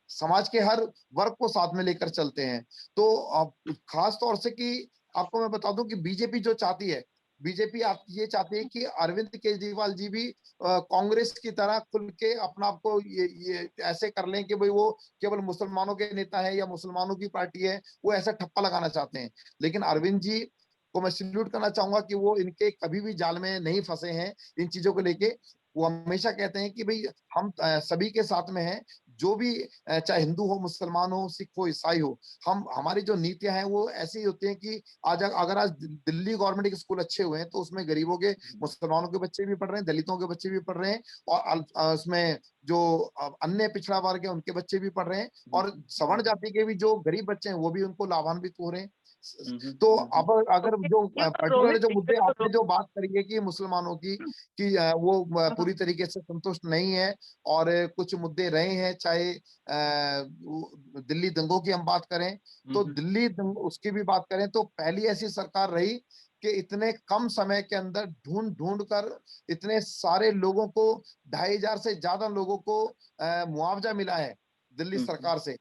समाज के हर वर्ग को साथ में लेकर चलते हैं। तो अब खास तौर से कि आपको मैं बता दूं कि बीजेपी जो चाहती है, बीजेपी आप ये चाहती है कि अरविंद केजरीवाल जी भी कांग्रेस की तरह खुल के अपना आप को ये ऐसे कर लें कि भाई वो केवल मुसलमानों के नेता है या मुसलमानों की पार्टी है, वो ऐसा ठप्पा लगाना चाहते हैं। लेकिन अरविंद जी को मैं सल्यूट करना चाहूंगा कि वो इनके कभी भी जाल में नहीं फंसे हैं इन चीजों को लेके। वो हमेशा कहते हैं कि भाई हम सभी के साथ में हैं, जो भी चाहे हिंदू हो, मुसलमान हो, सिख हो, ईसाई हो, हम हमारी जो नीतियां हैं वो ऐसी होती हैं कि आज अगर आज दिल्ली गवर्नमेंट के स्कूल अच्छे हुए हैं तो उसमें गरीबों के, मुसलमानों के बच्चे भी पढ़ रहे हैं, दलितों के बच्चे भी पढ़ रहे हैं, और उसमें जो अन्य पिछड़ा वर्ग है उनके बच्चे भी पढ़ रहे हैं, और सवर्ण जाति के भी जो गरीब बच्चे हैं वो भी उनको लाभान्वित हो रहे हैं। तो अब अगर जो पर्टिकुलर जो मुद्दे आपने जो बात करी है कि मुसलमानों की, कि वो पूरी तरीके से संतुष्ट नहीं है, और कुछ मुद्दे रहे हैं, चाहे दिल्ली दंगों की हम बात करें, तो दिल्ली उसकी भी बात करें, तो पहली ऐसी सरकार रही कि इतने कम समय के अंदर ढूंढ ढूंढ कर इतने सारे लोगों को, 2,500 से ज्यादा लोगों को मुआवजा मिला है दिल्ली सरकार से।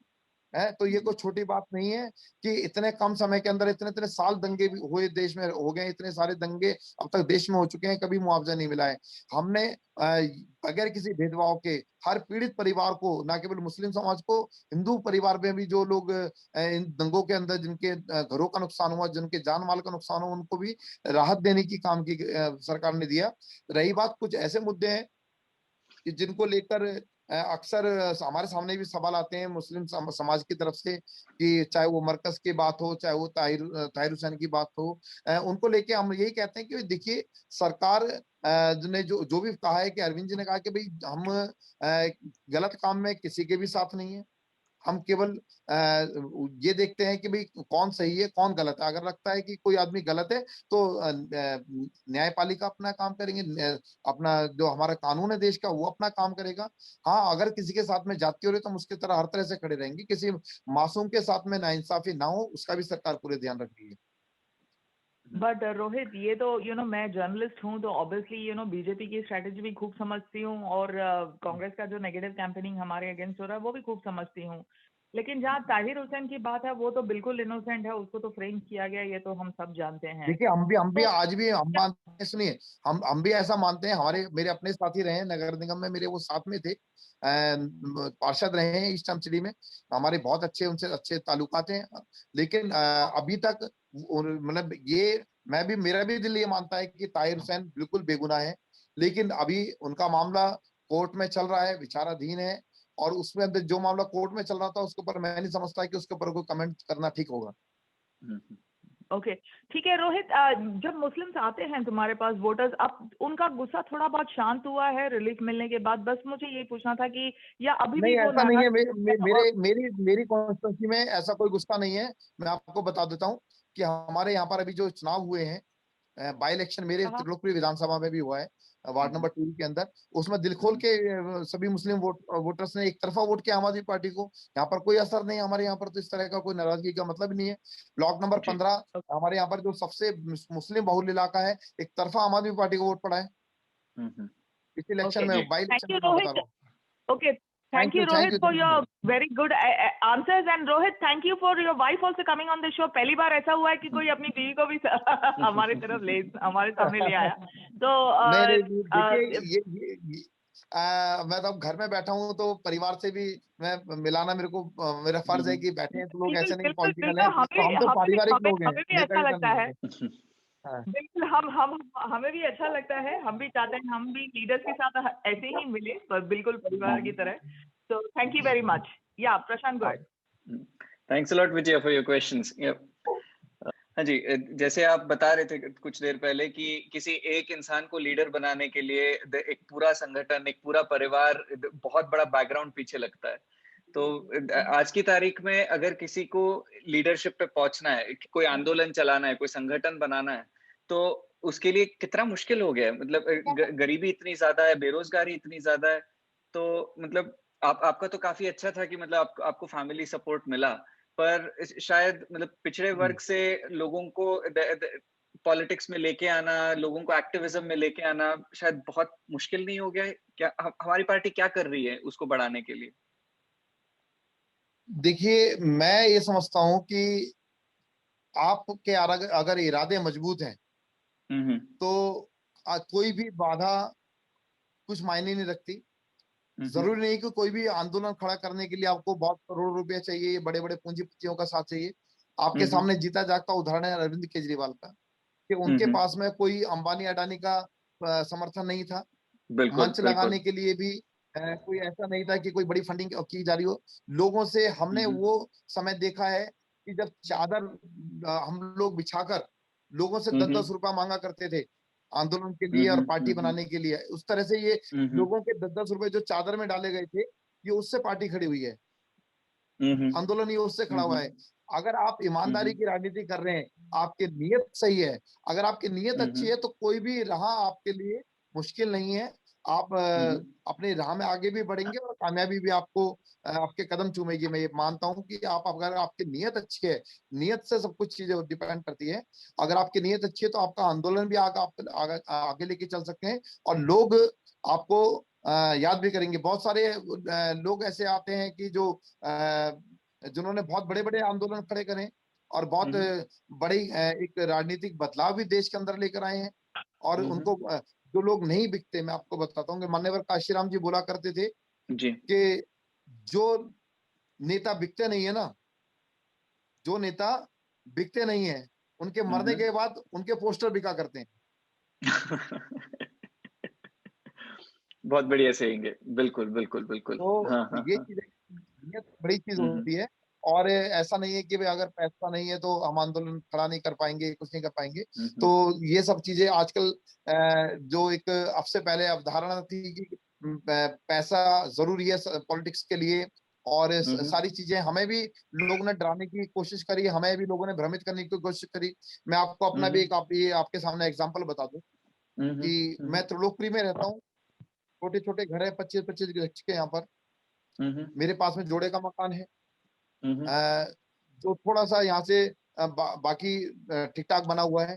है तो ये कोई छोटी बात नहीं है कि इतने कम समय के अंदर इतने इतने साल दंगे भी हुए, देश में हो गए इतने सारे दंगे अब तक देश में हो चुके हैं, कभी मुआवजा नहीं मिला है। हमने बगैर किसी भेदभाव के हर पीड़ित परिवार को, ना केवल मुस्लिम समाज को, हिंदू परिवार में भी जो लोग इन दंगों के अंदर जिनके घरों का नुकसान हुआ, जिनके जान माल का नुकसान हुआ, उनको भी राहत देने की काम की सरकार ने दिया। रही बात, कुछ ऐसे मुद्दे हैं कि जिनको लेकर अक्सर हमारे सामने भी सवाल आते हैं मुस्लिम समाज की तरफ से, कि चाहे वो मरकज की बात हो, चाहे वो ताहिर हुसैन की बात हो, उनको लेके हम यही कहते हैं कि देखिए, सरकार ने जो जो भी कहा है, कि अरविंद जी ने कहा कि भाई हम गलत काम में किसी के भी साथ नहीं है, हम केवल ये देखते हैं कि भाई कौन सही है कौन गलत है। अगर लगता है कि कोई आदमी गलत है तो न्यायपालिका अपना काम करेंगे, अपना जो हमारा कानून है देश का वो अपना काम करेगा। हाँ, अगर किसी के साथ में जाती हो रही तो हम उसके तरह हर तरह से खड़े रहेंगे, किसी मासूम के साथ में नाइंसाफी ना हो उसका भी सरकार पूरे ध्यान रख रही है। बट रोहित, ये तो मैं जर्नलिस्ट हूँ, तो ऑब्वियसली बीजेपी की स्ट्रेटेजी भी खूब समझती हूँ, और कांग्रेस का जो नेगेटिव कैंपेनिंग हमारे अगेंस्ट हो रहा है वो भी खूब समझती हूँ। लेकिन जहाँ ताहिर हुसैन की बात है, वो तो बिल्कुल इनोसेंट है, उसको तो फ्रेम किया गया, ये तो हम सब जानते हैं। देखिए, हम भी तो आज भी हम मानते हैं, सुनिए, हम भी ऐसा मानते हैं। हमारे मेरे अपने साथी रहे हैं नगर निगम में, मेरे वो साथ में थे, पार्षद रहे हैं ईस्ट सिटी में, हमारे बहुत अच्छे उनसे अच्छे ताल्लुकात हैं। लेकिन अभी तक मतलब ये मेरा भी दिल ये मानता है कि ताहिर हुसैन बिल्कुल बेगुनाह है, लेकिन अभी उनका मामला कोर्ट में चल रहा है, विचाराधीन है, और उसमें अंदर जो मामला कोर्ट में चल रहा था उसके ऊपर मैं नहीं समझता कि उसके ऊपर कोई कमेंट करना ठीक होगा। ओके, ठीक है रोहित, जब मुस्लिम्स आते हैं तुम्हारे पास वोटर्स, अब उनका गुस्सा थोड़ा बहुत शांत हुआ है रिलीफ मिलने के बाद? बस मुझे ये पूछना था कि या अभी नहीं, भी वो ऐसा नहीं है। नाराज मेरी कॉन्स्टिट्यूंसी में ऐसा कोई गुस्सा नहीं है। मैं आपको बता देता हूँ कि हमारे यहाँ पर अभी जो चुनाव हुए हैं, बाई इलेक्शन मेरे हाँ, त्रिलोकपुरी विधानसभा में भी हुआ है, वार्ड नंबर 2 के अंदर, उसमें दिल खोल के सभी मुस्लिम वोटर्स ने एक तरफा वोट किया आम आदमी पार्टी को। यहाँ पर कोई असर नहीं है हमारे यहाँ पर, तो इस तरह का कोई नाराजगी का मतलब ही नहीं है। ब्लॉक नंबर जी 15 हमारे यहाँ पर जो सबसे मुस्लिम बहुल इलाका है, एक तरफा आम आदमी पार्टी को वोट पड़ा है इस इलेक्शन ओके, में, जी बाई थैंक इलेक्शन यू में मैं बता रोहित। रहा हूँ। Okay, thank you thank Rohit you, for thank your you. very good answers, and Rohit, thank you for your wife also coming on the show. पहली बार ऐसा हुआ है कि कोई अपनी बीवी को भी हमारे सामने ले आया। तो नहीं, देखिए, मैं तो अब घर में बैठा हूँ, तो परिवार से भी मैं मिलाना, मेरा फर्ज है कि बैठे हैं तो लोग बिल्कुल ऐसे नहीं बिल्कुल पॉलिटिकल बिल्कुल, हैं, तो हम तो पारिवारिक लोग हैं, हमें भी नेता अच्छा वेता लगता नहीं है। है। हाँ। बिल्कुल, हम हमें भी अच्छा लगता है, हम भी चाहते हैं हम भी लीडर्स के साथ ऐसे ही मिले, पर बिल्कुल परिवार की तरह। तो थैंक यू वेरी मच। या Prashant Gaur. Thanks a lot Vijay for your questions. हाँ जी, जैसे आप बता रहे थे कुछ देर पहले कि किसी एक इंसान को लीडर बनाने के लिए एक पूरा संगठन, एक पूरा परिवार, बहुत बड़ा बैकग्राउंड पीछे लगता है। तो आज की तारीख में अगर किसी को लीडरशिप पे पहुंचना है, कोई आंदोलन चलाना है, कोई संगठन बनाना है, तो उसके लिए कितना मुश्किल हो गया है। मतलब गरीबी इतनी ज्यादा है, बेरोजगारी इतनी ज्यादा है। तो मतलब आपका तो काफी अच्छा था कि मतलब आपको फैमिली सपोर्ट मिला, पर शायद मतलब पिछड़े वर्ग से लोगों को पॉलिटिक्स में लेके आना, लोगों को एक्टिविज्म में लेके आना शायद बहुत मुश्किल नहीं हो गया है क्या? हमारी पार्टी क्या कर रही है उसको बढ़ाने के लिए? देखिए, मैं ये समझता हूँ कि आपके अगर इरादे मजबूत हैं, तो कोई भी बाधा कुछ मायने नहीं रखती। जरूरी नहीं कि कोई भी आंदोलन खड़ा करने के लिए आपको बहुत करोड़ रुपए चाहिए, बड़े बड़े पूंजीपतियों का साथ चाहिए। आपके सामने जीता जागता उदाहरण है अरविंद केजरीवाल का, कि उनके पास में कोई अंबानी अडानी का समर्थन नहीं था। बिल्कुल मंच बिल्कुल। लगाने के लिए भी कोई ऐसा नहीं था कि कोई बड़ी फंडिंग की जा रही हो। लोगों से हमने वो समय देखा है कि जब चादर हम लोग बिछाकर लोगों से 10-10 रुपया मांगा करते थे आंदोलन के लिए और पार्टी बनाने के लिए, उस तरह से ये लोगों के 10-10 रुपए जो चादर में डाले गए थे, ये उससे पार्टी खड़ी हुई है, आंदोलन ये उससे खड़ा हुआ है। अगर आप ईमानदारी की राजनीति कर रहे हैं, आपकी नीयत सही है, अगर आपकी नीयत अच्छी है, तो कोई भी राह आपके लिए मुश्किल नहीं है। आप अपनी राह में आगे भी बढ़ेंगे और कामयाबी भी आपको आपके कदम चूमेगी। मैं ये मानता हूं कि आप, अगर आपकी नीयत अच्छी है, नीयत से सब कुछ चीजें डिपेंड करती है। अगर आपकी नीयत अच्छी है, तो आपका आंदोलन भी आगे लेके चल सकते हैं, और लोग आपको याद भी करेंगे। बहुत सारे लोग ऐसे आते हैं कि जो जिन्होंने बहुत बड़े बड़े आंदोलन खड़े करे और बहुत बड़ी एक राजनीतिक बदलाव भी देश के अंदर लेकर आए हैं। और उनको जो लोग नहीं बिकते, मैं आपको बताता हूँ कि मान्यवर काशीराम जी बोला करते थे जी कि जो नेता बिकते नहीं है ना, जो नेता बिकते नहीं है, उनके मरने के बाद उनके पोस्टर बिका करते हैं। बहुत बढ़िया सेइंग है। बिल्कुल बिल्कुल बिल्कुल। तो हाँ हाँ ये हाँ। चीज बड़ी चीज होती है। और ऐसा नहीं है कि भाई अगर पैसा नहीं है तो हम आंदोलन खड़ा नहीं कर पाएंगे, कुछ नहीं कर पाएंगे। तो ये सब चीजें आजकल जो एक अब से पहले अवधारणा थी कि पैसा जरूरी है पॉलिटिक्स के लिए, और सारी चीजें हमें भी लोगों ने डराने की कोशिश करी, हमें भी लोगों ने भ्रमित करने की कोशिश करी। मैं आपको अपना भी एक आपके सामने एग्जांपल बता दूं कि मैं त्रिलोकपुरी में रहता हूँ। छोटे छोटे घर है, 25-25 गज के यहाँ पर। मेरे पास में जोड़े का मकान है, जो थोड़ा सा यहाँ से बाकी ठीक ठाक बना हुआ है।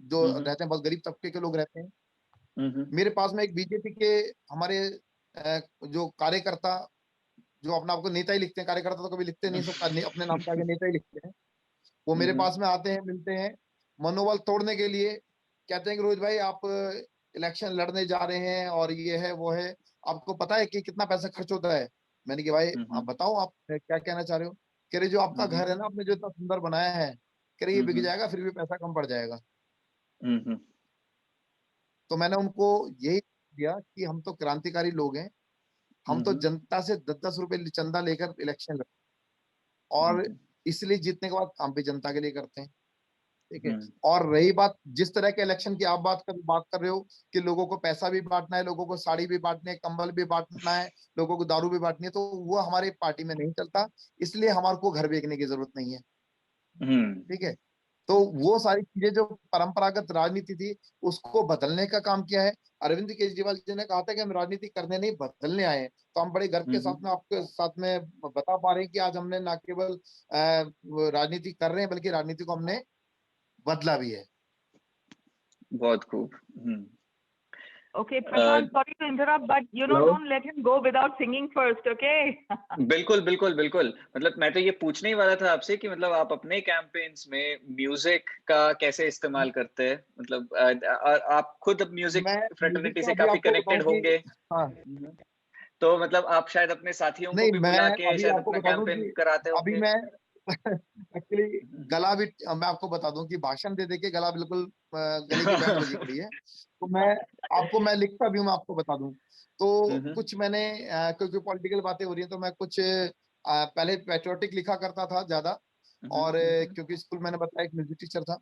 जो रहते हैं, बहुत गरीब तबके के लोग रहते हैं। मेरे पास में एक बीजेपी के हमारे जो कार्यकर्ता, जो अपना आपको नेता ही लिखते हैं, कार्यकर्ता तो कभी लिखते नहीं, सब अपने नाम के आगे नेता ही लिखते हैं, वो मेरे पास में आते हैं, मिलते हैं, मनोबल तोड़ने के लिए कहते हैं कि रोहित भाई आप इलेक्शन लड़ने जा रहे हैं और ये है वो है, आपको पता है कि कितना पैसा खर्च होता है। मैंने कि भाई आप बताओ, आप क्या कहना चाह रहे हो। कह रहे जो आपका घर है ना, आपने जो इतना सुंदर बनाया है, कह रहे ये बिक जाएगा, फिर भी पैसा कम पड़ जाएगा। तो मैंने उनको यही दिया कि हम तो क्रांतिकारी लोग हैं, हम तो जनता से 10-10 रुपए चंदा लेकर इलेक्शन लड़ते, और इसलिए जीतने के बाद काम भी जनता के लिए करते हैं, ठीक है। और रही बात जिस तरह के इलेक्शन की आप बात कर रहे हो कि लोगों को पैसा भी बांटना है, लोगों को साड़ी भी बांटनी है, कंबल भी बांटना है, लोगों को दारू भी बांटनी है, तो वो हमारी पार्टी में नहीं चलता, इसलिए हमारे को घर बेचने की जरूरत नहीं है, ठीक है। तो वो सारी चीजें जो परंपरागत राजनीति थी, उसको बदलने का काम किया है। अरविंद केजरीवाल जी ने कहा था कि हम राजनीति करने नहीं, बदलने आए हैं। तो हम बड़े गर्व के साथ में आपके साथ में बता पा रहे हैं कि आज हमने ना केवल राजनीति कर रहे हैं, बल्कि राजनीति को हमने बदला भी है। बहुत खूब। Okay, Prashant, sorry to interrupt, but don't let him go without singing first, okay? बिल्कुल बिल्कुल बिल्कुल। मतलब मैं तो ये पूछने ही वाला था आपसे कि मतलब आप अपने कैंपेन्स में म्यूजिक का कैसे इस्तेमाल करते हैं, मतलब आप खुद म्यूजिक फ्रेटर्निटी से काफी कनेक्टेड होंगे। हाँ। तो मतलब आप शायद अपने साथियों को भी बुला के शायद अपना कैंपेन कराते होंगे। अभी मैं एक्चुअली गला भी, मैं आपको बता दूं कि भाषण दे के गला बिल्कुल गले की बैंड बजी पड़ी है। तो मैं लिखता भी हूँ, मैं आपको बता दूं तो कुछ मैंने क्योंकि पॉलिटिकल बातें हो रही हैं, तो मैं कुछ पहले पैट्रियोटिक लिखा करता था ज्यादा, और क्योंकि स्कूल मैंने बताया एक म्यूजिक टीचर था,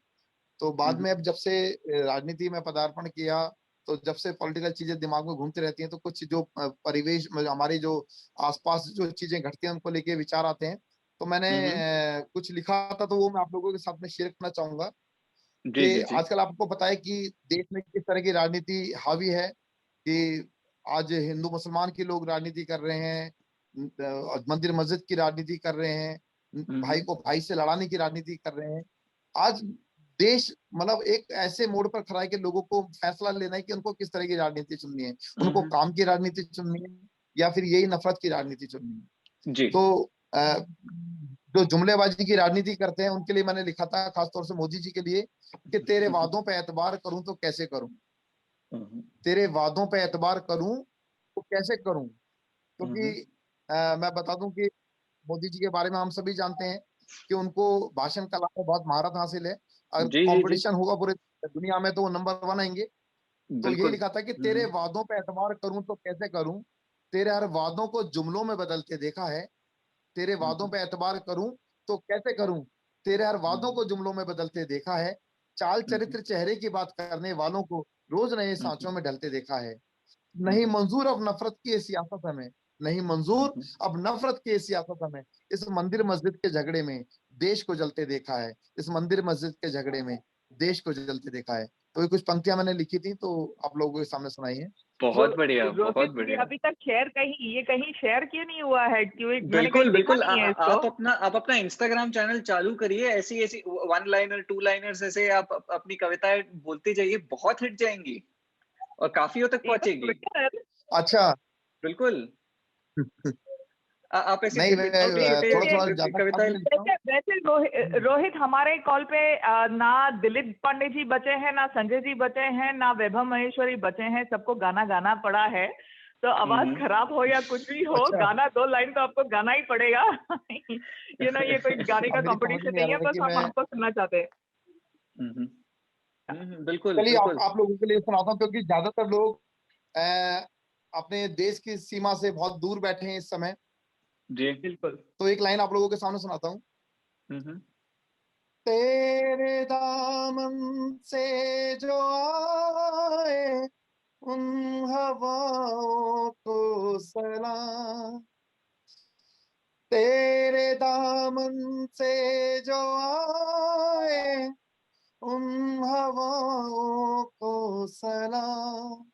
तो बाद में अब जब से राजनीति में पदार्पण किया, तो जब से पॉलिटिकल चीजें दिमाग में घूमती रहती हैं, तो कुछ जो परिवेश हमारे जो आसपास जो चीजें घटती हैं उनको लेके विचार आते हैं। तो मैंने कुछ लिखा था, तो वो मैं आप लोगों के साथ में शेयर करना चाहूंगा कि आजकल आपको पता है कि देश में किस तरह की राजनीति हावी है, कि आज हिंदू मुसलमान के लोग राजनीति कर रहे हैं, मंदिर मस्जिद की राजनीति कर रहे हैं, भाई को भाई से लड़ाने की राजनीति कर रहे हैं। आज देश मतलब एक ऐसे मोड़ पर खड़ा है कि लोगों को फैसला लेना है कि उनको किस तरह की राजनीति चुननी है, उनको काम की राजनीति चुननी है या फिर यही नफरत की राजनीति चुननी है। जी। तो जो जुमलेबाजी की राजनीति करते हैं उनके लिए मैंने लिखा था, खासतौर से मोदी जी के लिए, कि तेरे वादों पे एतबार करूं तो कैसे करूं, तेरे वादों पे एतबार करूं तो कैसे करूं। क्योंकि मैं बता दूं कि मोदी जी के बारे में हम सभी जानते हैं कि उनको भाषण कला में बहुत महारत हासिल है। अगर कंपटीशन होगा पूरे दुनिया में तो वो नंबर 1 आएंगे। तो यही लिखा था कि तेरे वादों पे एतबार करूं तो कैसे करूं, तेरे हर वादों को जुमलों में बदलते देखा है, तेरे वादों पे एतबार करूं तो कैसे करूं, तेरे हर वादों को जुमलों में बदलते देखा है, चाल चरित्र चेहरे की बात करने वालों को रोज नए सांचों में ढलते देखा है। नहीं मंजूर अब नफरत की सियासत हमें, नहीं मंजूर अब नफरत की सियासत हमें, इस मंदिर मस्जिद के झगड़े में देश को जलते देखा है, इस मंदिर मस्जिद के झगड़े में देश को जलते देखा है। तो ये कुछ पंक्तियां मैंने लिखी थी, तो आप लोगों के सामने सुनाई है। बहुत बढ़िया, बहुत बढ़िया। अभी तक शेयर कहीं शेयर क्यों नहीं हुआ है? बिल्कुल बिल्कुल। आप अपना इंस्टाग्राम चैनल चालू करिए, ऐसी 1 लाइनर 2 लाइनर्स ऐसे आप अपनी कविताएं बोलती जाइए, बहुत हिट जाएंगी और काफियों तक पहुंचेगी। अच्छा, बिल्कुल। आप ऐसी कविताएं। वैसे रोहित, हमारे कॉल पे ना दिलीप पांडे जी बचे हैं, ना संजय जी बचे हैं, ना वैभव महेश्वरी बचे हैं, सबको गाना गाना पड़ा है। तो आवाज खराब हो या कुछ भी हो, गाना 2 लाइन तो आपको गाना ही पड़ेगा। ये कोई गाने का कंपटीशन नहीं है, बस हम आपको सुनना चाहते हैं। बिल्कुल। चलिए आप लोगों के लिए सुनाता हूँ, क्योंकि ज्यादातर लोग अपने देश की सीमा से बहुत दूर बैठे हैं इस समय। जी बिल्कुल। तो एक लाइन आप लोगों के सामने सुनाता हूँ। तेरे दामन से जो आए उन हवाओं को सलाम, तेरे दामन से जो आए उन हवाओं को सलाम,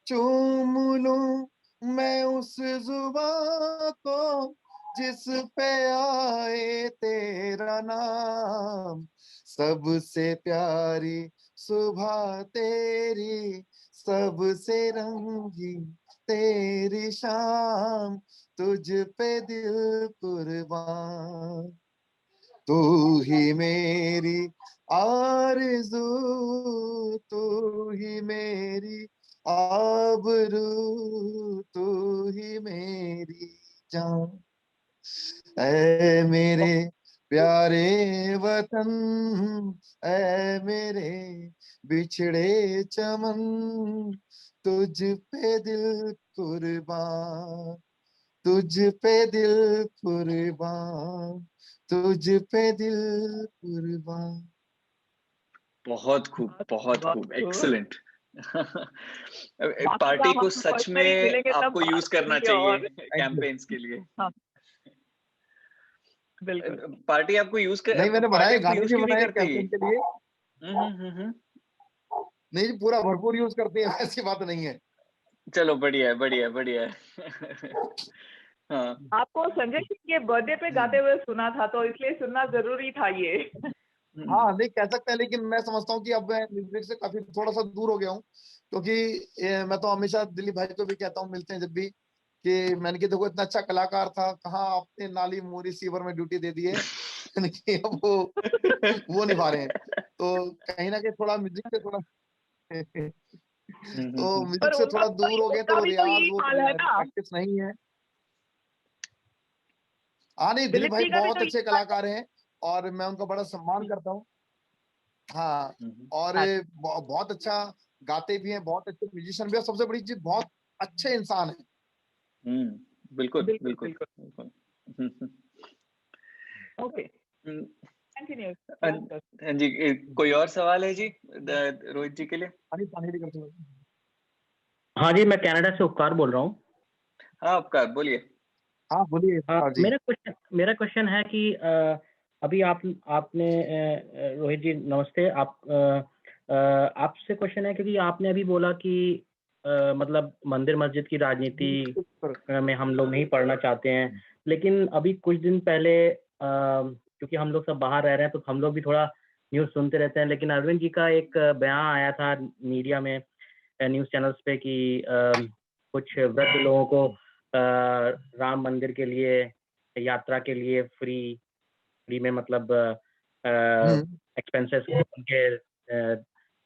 चूम लूं मैं उस जुबां को जिस पे आए तेरा नाम, सबसे प्यारी सुबह तेरी सबसे रंगी, तेरी शाम तुझ पे दिल कुर्बान, तू ही मेरी आरज़ू, तू ही मेरी आबरू, तू ही मेरी जान, ऐ मेरे प्यारे वतन, ऐ मेरे बिछड़े चमन, तुझ पे दिल कुर्बान, तुझ पे दिल कुर्बान, तुझ पे दिल कुर्बान। बहुत खूब, बहुत बहुत खूब, खूब। एक्सीलेंट। बाकी पार्टी काम को आपको सच पर्सनली में मिलेंगे तब आपको बात यूज करना करेंगे चाहिए और थैंक यू। कैंपेन्स के लिए। हाँ, बिल्कुल। पार्टी आपको यूज कर नहीं, मैंने पार्टी बनाए, आपको गाने यूज भी क्यों नहीं बनाए करती? कैंपेन के लिए। हम्म। नहीं जी, पूरा भरपूर यूज करते हैं, ऐसी बात नहीं है। चलो बढ़िया है, बढ़िया है, बढ़िया है। हाँ। आपको संजय सिंह के बर्थडे पे गाते हुए सुना था, तो इसलिए सुनना जरूरी था ये। हाँ, नहीं कह सकते हैं, लेकिन मैं समझता हूँ कि अब मैं म्यूजिक से काफी थोड़ा सा दूर हो गया हूँ, क्योंकि मैं तो हमेशा दिलीप भाई को भी कहता हूँ, मिलते हैं जब भी, कि मैंने कि देखो इतना अच्छा कलाकार था, कहाँ आपने नाली मोरी सीवर में ड्यूटी दे दी है। यानी कि अब वो निभा रहे हैं, तो कहीं ना कहीं थोड़ा म्यूजिक से थोड़ा तो पर म्यूजिक से उनका थोड़ा दूर हो गए, तो उनका वो भी तो रियाज यही वो हाल है ना, प्रैक्टिस नहीं है। हाँ नहीं, दिलीप दिलीप भाई जी का भी बहुत तो अच्छे यही हाल कलाकार हैं, और मैं उनका बड़ा सम्मान करता हूँ। हाँ, और है। बहुत अच्छा गाते भी हैं, बहुत अच्छे म्यूजिशियन भी हैं, सबसे बड़ी चीज बहुत अच्छे इंसान हैं। बिल्कुल बिल्कुल बिल्कुल बिल्कुल। बिल्कुल। ओके, हम्म, कंटिन्यू। हाँ यस सर। हाँ जी, कोई और सवाल है जी रोहित जी के लिए? पानी करते हैं। हाँ जी, मैं कनाडा से उपकार बोल रहा हूँ। हाँ आपका बोलिए। हाँ बोलिए जी। मेरा क्वेश्चन है कि अभी आपने रोहित जी नमस्ते, आपसे क्वेश्चन है क्योंकि आपने अभी बोला कि मतलब मंदिर मस्जिद की राजनीति में हम लोग नहीं पढ़ना चाहते हैं, लेकिन अभी कुछ दिन पहले क्योंकि हम लोग सब बाहर रह रहे हैं तो हम लोग भी थोड़ा न्यूज़ सुनते रहते हैं, लेकिन अरविंद जी का एक बयान आया था मीडिया में, न्यूज़ चैनल्स पे, कि कुछ वृद्ध लोगों को राम मंदिर के लिए यात्रा के लिए फ्री में, मतलब एक्सपेंसेस उनके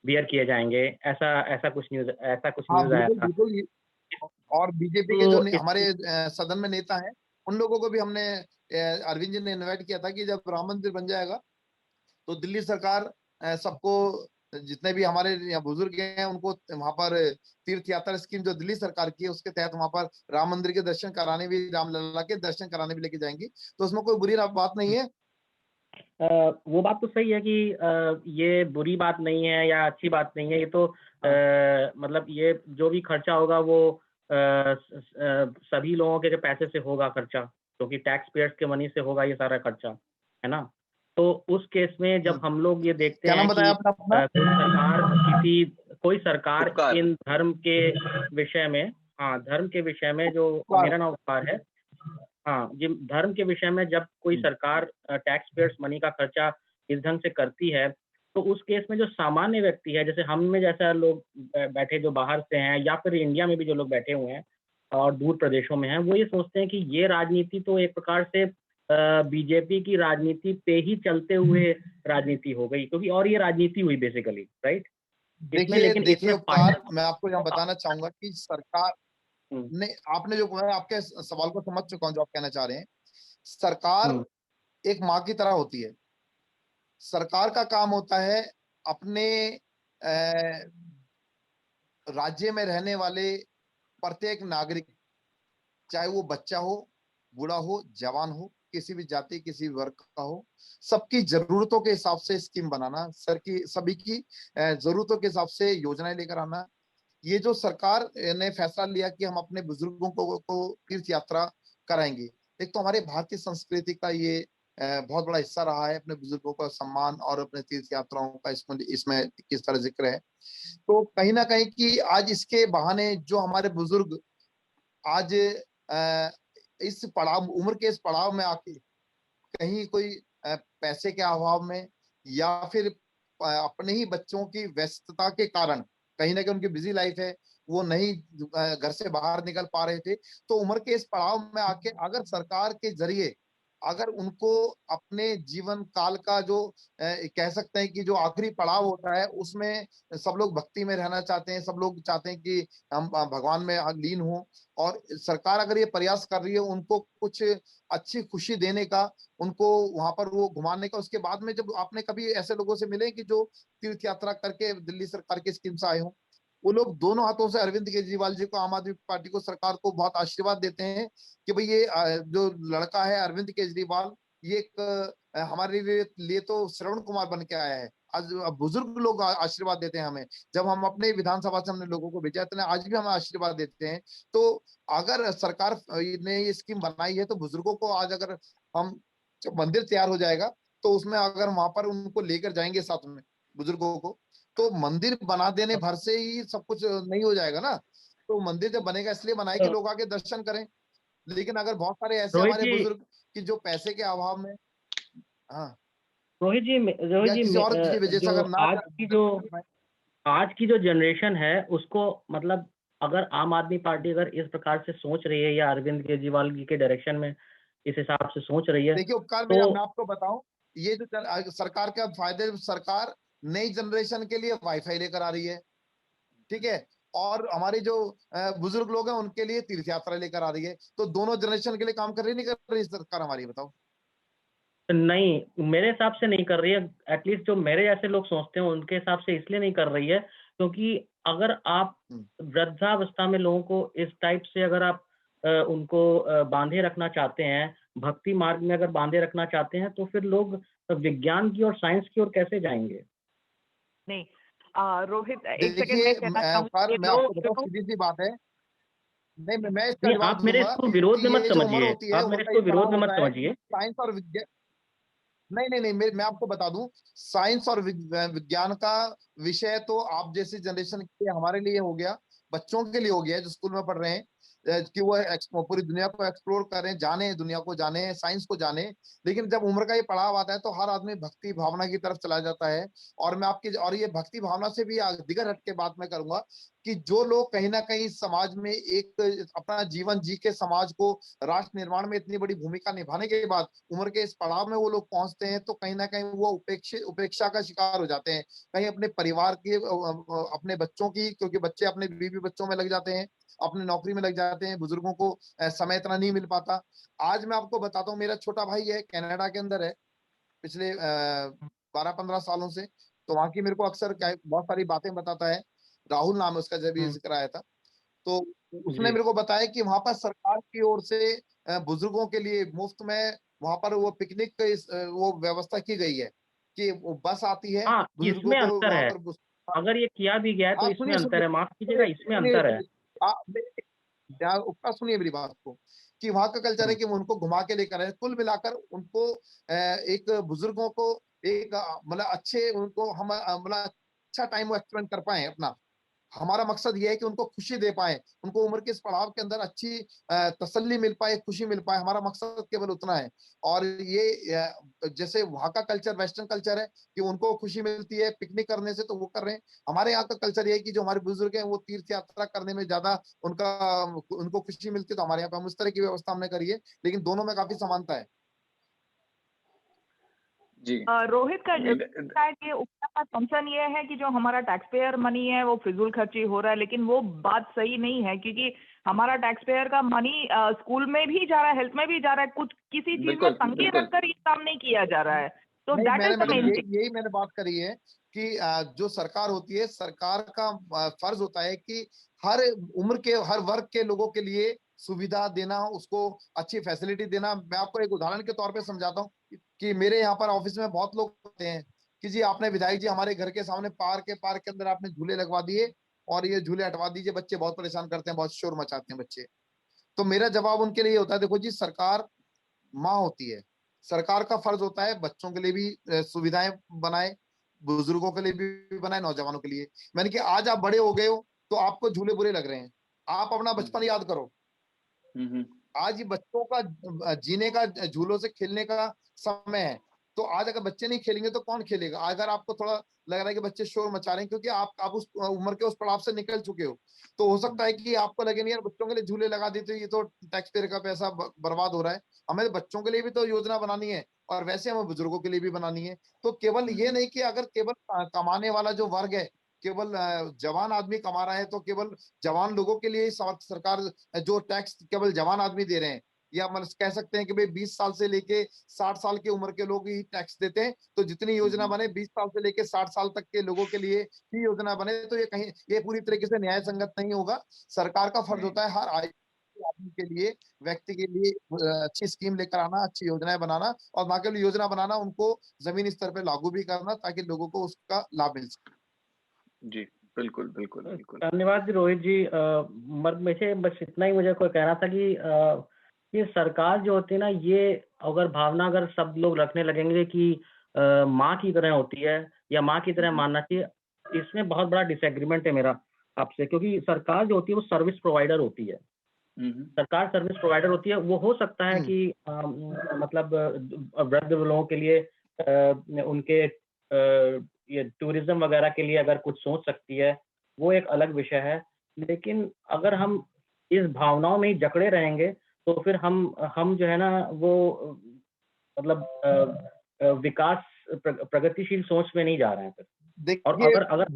बियर किए जाएंगे, ऐसा कुछ न्यूज़ हाँ आया बिल्कुल था। बिल्कुल, और बीजेपी के जो तो हमारे सदन में नेता हैं, उन लोगों को भी हमने अरविंद जी ने इनवाइट किया था कि जब राम मंदिर बन जाएगा तो दिल्ली सरकार सबको, जितने भी हमारे यहाँ बुजुर्ग हैं, उनको वहां पर तीर्थ यात्रा स्कीम जो दिल्ली सरकार की है, उसके तहत वहां पर राम मंदिर के दर्शन कराने भी, रामलला के दर्शन कराने भी लेके जाएंगी, तो उसमें कोई बुरी बात नहीं है। वो बात तो सही है कि ये बुरी बात नहीं है या अच्छी बात नहीं है, ये तो मतलब ये जो भी खर्चा होगा वो सभी लोगों के पैसे से होगा खर्चा, क्योंकि टैक्स पेयर्स के मनी से होगा ये सारा खर्चा, है ना। तो उस केस में जब हम लोग ये देखते क्या हैं नाम बताया कि आपने अपना? कोई सरकार उपकार। इन धर्म के विषय में, हाँ धर्म के विषय में, जो मेरा नाम उपकार है, हाँ जी, धर्म के विषय में जब कोई सरकार टैक्स पेयर्स मनी का खर्चा इस ढंग से करती है, तो उस केस में जो सामान्य व्यक्ति है, जैसे हम में जैसा लोग बैठे जो बाहर से हैं, या फिर इंडिया में भी जो लोग बैठे हुए हैं और दूर प्रदेशों में हैं, वो ये सोचते हैं कि ये राजनीति तो एक प्रकार से बीजेपी की राजनीति पे ही चलते हुए राजनीति हो गई, क्योंकि और ये राजनीति हुई बेसिकली, राइट। देखिए इसमें उपकार, मैं आपको यहाँ बताना चाहूंगा कि सरकार हम्म, ने, आपने जो कहा, आपके सवाल को समझ चुका हूँ जो आप कहना चाह रहे हैं। सरकार एक माँ की तरह होती है। सरकार का काम होता है अपने राज्य में रहने वाले प्रत्येक नागरिक, चाहे वो बच्चा हो, बूढ़ा हो, जवान हो, किसी भी जाति, किसी भी वर्ग का हो, सबकी जरूरतों के हिसाब से स्कीम बनाना, सभी की जरूरतों के हिसाब से योजनाएं लेकर आना। ये जो सरकार ने फैसला लिया कि हम अपने बुजुर्गों को तीर्थ यात्रा कराएंगे, एक तो हमारे भारतीय संस्कृति का ये बहुत बड़ा हिस्सा रहा है, अपने बुजुर्गों का सम्मान और अपने तीर्थ यात्राओं का इसमें किस तरह जिक्र है। तो कहीं ना कहीं कि आज इसके बहाने जो हमारे बुजुर्ग आज इस पड़ाव, उम्र के इस पड़ाव में आके, कहीं कोई पैसे के अभाव में, या फिर अपने ही बच्चों की व्यस्तता के कारण, कहीं ना कहीं उनकी बिजी लाइफ है, वो नहीं घर से बाहर निकल पा रहे थे, तो उम्र के इस पड़ाव में आके अगर सरकार के जरिए अगर उनको अपने जीवन काल का जो कह सकते हैं कि जो आखिरी पड़ाव होता है, उसमें सब लोग भक्ति में रहना चाहते हैं, सब लोग चाहते हैं कि हम भगवान में लीन हों, और सरकार अगर ये प्रयास कर रही है उनको कुछ अच्छी खुशी देने का, उनको वहां पर वो घुमाने का। उसके बाद में जब आपने कभी ऐसे लोगों से मिले कि जो तीर्थ यात्रा करके दिल्ली सरकार की स्कीम से आए हों, वो लोग दोनों हाथों से अरविंद केजरीवाल जी को, आम आदमी पार्टी को, सरकार को बहुत आशीर्वाद देते हैं कि भाई ये जो लड़का है अरविंद केजरीवाल, ये एक हमारे लिए तो श्रवण कुमार बन के आया है। आज बुजुर्ग लोग आशीर्वाद देते हैं हमें, जब हम अपने विधानसभा से हमने लोगों को भेजा, इतने आज भी हमें आशीर्वाद देते हैं। तो अगर सरकार ने ये स्कीम बनाई है, तो बुजुर्गों को आज अगर हम, जब मंदिर तैयार हो जाएगा तो उसमें अगर वहां पर उनको लेकर जाएंगे साथ में बुजुर्गों को, तो मंदिर बना देने भर से ही सब कुछ नहीं हो जाएगा ना। तो मंदिर जब बनेगा इसलिए बनाए कि तो लोग आके दर्शन करें। लेकिन अगर बहुत सारे ऐसे रोहित हमारे जी, बुजुर्ग कि जो पैसे के अभाव में, हाँ, रोहित या जी, किसी और की वजह से जो अगर ना आज की जो जनरेशन है उसको, मतलब अगर आम आदमी पार्टी अगर इस प्रकार से सोच रही है या अरविंद केजरीवाल जी के डायरेक्शन में इस हिसाब से सोच रही है, देखिए उपकार में तो मैं आपको बताऊं, ये जो सरकार का फायदे, सरकार नई जनरेशन के लिए वाईफाई लेकर आ रही है, ठीक है, और हमारे जो बुजुर्ग लोग हैं उनके लिए तीर्थ यात्रा लेकर आ रही है। तो दोनों जनरेशन के लिए काम कर रही नहीं कर रही सरकार हमारी, बताओ। नहीं, मेरे हिसाब से नहीं कर रही है। एटलीस्ट जो मेरे जैसे लोग सोचते हैं उनके हिसाब से इसलिए नहीं कर रही है क्योंकि अगर आप वृद्धावस्था में लोगों को इस टाइप से अगर आप उनको बांधे रखना चाहते हैं, भक्ति मार्ग में अगर बांधे रखना चाहते हैं, तो फिर लोग विज्ञान की और साइंस की ओर कैसे जाएंगे? नहीं, रोहित एक सेकंड देखिए मैं कहना चाहूंगी, मैं आपको बताऊं, सीधी सी बात है, नहीं मैं इसका नहीं, जवाब आप मेरे दूंगा इसको विरोध कि में मत ये जो उम्र समझिए, होती है, आप उम्र मेरे का इसको ये विरोध पड़ाव में मत होता है, समझिए। साइंस और विज्ञान, नहीं मैं आपको बता दूं, साइंस और विज्ञान का विषय तो आप जैसी जनरेशन के लिए, हमारे लिए हो गया, बच्चों के लिए हो गया है जो स्कूल में पढ़ रहे हैं, कि वो पूरी दुनिया को एक्सप्लोर करें, जाने, दुनिया को जाने, साइंस को जाने। लेकिन जब उम्र का ये पड़ाव आता है तो हर आदमी भक्ति भावना की तरफ चला जाता है। और मैं आपकी, और ये भक्ति भावना से भी दिगर हट के बात मैं करूंगा कि जो लोग कहीं ना कहीं समाज में एक अपना जीवन जी के समाज को, राष्ट्र निर्माण में इतनी बड़ी भूमिका निभाने के बाद उम्र के इस पड़ाव में वो लोग पहुंचते हैं, तो कहीं ना कहीं वो उपेक्षा का शिकार हो जाते हैं। कहीं अपने परिवार के, अपने बच्चों की, क्योंकि बच्चे अपने बीवी बच्चों में लग जाते हैं, अपनी नौकरी में लग जाते हैं, बुजुर्गों को समय इतना नहीं मिल पाता। आज मैं आपको बताता हूँ, मेरा छोटा भाई है, कनाडा के अंदर है, पिछले 12-15 सालों से। तो वहां की मेरे को अक्सर बहुत सारी बातें बताता है। राहुल नाम है उसका, जब ये जिक्र आया था तो उसने जी। मेरे को बताया कि वहां पर सरकार की ओर से बुजुर्गों के लिए मुफ्त में वहां पर वो पिकनिक वो व्यवस्था की गई है, कि वो बस आती है, हाँ, बुजुर्गों इसमें को अंतर वहां है। पर अगर ये किया भी गया है तो आप इसमें सुनिए अंतर सुनिए है, माफ कीजिएगा, सुनिए इसमें सुनिए अंतर है। उपका सुनिए मेरी बात को, कि वहां का कल्चर है कि वो उनको घुमा के लेकर आए, कुल मिलाकर उनको एक बुजुर्गों को एक मतलब अच्छे, उनको हम मतलब अच्छा टाइम वो एक्सपेंड कर पाए अपना। हमारा मकसद ये है कि उनको खुशी दे पाए, उनको उम्र के इस पड़ाव के अंदर अच्छी तसल्ली मिल पाए, खुशी मिल पाए, हमारा मकसद केवल उतना है। और ये जैसे वहाँ का कल्चर वेस्टर्न कल्चर है कि उनको खुशी मिलती है पिकनिक करने से, तो वो कर रहे हैं। हमारे यहाँ का कल्चर ये है कि जो हमारे बुजुर्ग हैं वो तीर्थ यात्रा करने में ज्यादा उनको खुशी मिलती है, तो हमारे यहाँ पे हम उस तरह की व्यवस्था हमने करी है। लेकिन दोनों में काफी समानता है। जी रोहित का शायद ये उसका कंसर्न ये है कि जो हमारा टैक्स पेयर मनी है वो फिजूल खर्ची हो रहा है, लेकिन वो बात सही नहीं है क्योंकि हमारा टैक्स पेयर का मनी स्कूल में भी जा रहा है, हेल्थ में भी जा रहा है, कुछ किसी चीज में बिल्कुल तंगी बिल्कुल रखकर ये काम नहीं किया जा रहा है। तो नहीं, that is the main thing. यही मैंने बात करी है कि जो सरकार होती है, सरकार का फर्ज होता है कि हर उम्र के, हर वर्ग के लोगों के लिए सुविधा देना, उसको अच्छी फैसिलिटी देना। मैं आपको एक उदाहरण के तौर पे समझाता हूँ कि मेरे यहाँ पर ऑफिस में बहुत लोग होते हैं कि जी आपने विधायक जी हमारे घर के सामने पार्क के अंदर आपने झूले लगवा दिए और ये झूले हटवा दीजिए, बच्चे बहुत परेशान करते हैं, बहुत शोर मचाते हैं बच्चे। तो मेरा जवाब उनके लिए होता है, देखो जी, सरकार माँ होती है, सरकार का फर्ज होता है बच्चों के लिए भी सुविधाएं बनाए, बुजुर्गों के लिए भी बनाए, नौजवानों के लिए। मैंने कि आज आप बड़े हो गए हो तो आपको झूले बुरे लग रहे हैं, आप अपना बचपन याद करो। आज ये बच्चों का जीने का, झूलों से खेलने का समय है। तो आज अगर बच्चे नहीं खेलेंगे तो कौन खेलेगा? अगर आपको थोड़ा लग रहा है कि बच्चे शोर मचा रहे हैं क्योंकि आप उस उम्र के उस पड़ाव से निकल चुके हो, तो हो सकता है कि आपको लगे नहीं यार बच्चों के लिए झूले लगा देते ये तो टैक्स पेयर का पैसा बर्बाद हो रहा है, हमें तो बच्चों के लिए भी तो योजना बनानी है और वैसे हमें बुजुर्गों के लिए भी बनानी है। तो केवल ये नहीं कि अगर केवल कमाने वाला जो वर्ग है, केवल जवान आदमी कमा रहा है तो केवल जवान लोगों के लिए सरकार जो टैक्स केवल जवान आदमी दे रहे हैं, या मतलब कह सकते हैं कि भाई 20 साल से लेके 60 साल की उम्र के लोग ही टैक्स देते हैं, तो जितनी योजना बने 20 साल से लेके 60 साल तक के लोगों के लिए ही योजना बने, तो ये कहीं ये पूरी तरीके से न्याय संगत नहीं होगा। सरकार का फर्ज होता है हर आदमी के लिए, व्यक्ति के लिए अच्छी स्कीम लेकर आना, अच्छी योजनाएं बनाना, और ना केवल योजना बनाना, उनको जमीनी स्तर पे लागू भी करना ताकि लोगों को उसका लाभ मिल सके। जी बिल्कुल बिल्कुल बिल्कुल। धन्यवाद जी रोहित जी। मुझे बस इतना ही मुझे कोई कहना था कि ये सरकार जो होती है ना, ये अगर भावना अगर सब लोग रखने लगेंगे कि माँ की तरह होती है या माँ की तरह मानना चाहिए, इसमें बहुत बड़ा डिसएग्रीमेंट है मेरा आपसे, क्योंकि सरकार जो होती है वो सर्विस प्रोवाइडर होती है। सरकार सर्विस प्रोवाइडर होती है। वो हो सकता है कि मतलब वृद्ध लोगों के लिए उनके ये टूरिज्म वगैरह के लिए अगर कुछ सोच सकती है, वो एक अलग विषय है। लेकिन अगर हम इस भावनाओं में ही जकड़े रहेंगे तो फिर हम जो है ना वो मतलब विकास प्रगतिशील सोच में नहीं जा रहे हैं फिर। देखिए, अगर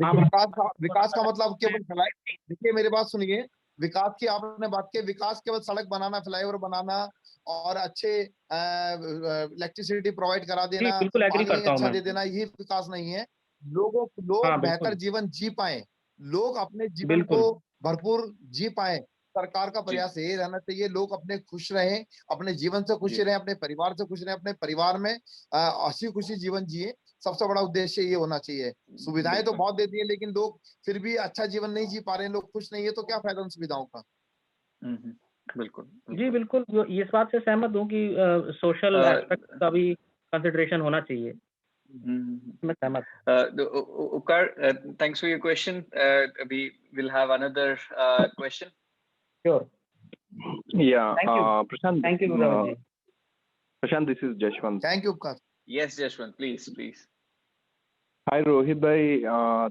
विकास का मतलब केवल देखिए मेरी बात सुनिए, विकास की आपने बात की, विकास केवल सड़क बनाना, फ्लाईओवर बनाना और अच्छे इलेक्ट्रिसिटी प्रोवाइड करा देना, बिल्कुल एग्री पानी करता हूं अच्छा मैं। दे देना, ये विकास नहीं है। लोग हाँ, बेहतर जीवन जी पाए, लोग अपने जीवन को भरपूर जी पाए, सरकार का प्रयास यही रहना चाहिए। लोग अपने खुश रहें, अपने जीवन से खुश रहें, अपने परिवार से खुश रहें, अपने परिवार में हंसी खुशी जीवन जिए। सबसे बड़ा उद्देश्य ये होना चाहिए। सुविधाएं तो बहुत दे दी है, लेकिन लोग फिर भी अच्छा जीवन नहीं जी पा रहे हैं, लोग खुश नहीं है, तो क्या फायदा उन सुविधाओं का? बिल्कुल जी बिल्कुल, इस बात से सहमत हूँ कि सोशल एस्पेक्ट का भी कंसिडरेशन होना चाहिए। मैं सहमत। Upkar, thanks for your question. We will have another question. Sure. Yeah. Thank you. Prashant. Thank you, Rohit. Prashant, this is Jashwant. Thank you, Upkar. Yes, Jashwant, please. Hi, Rohit bhai.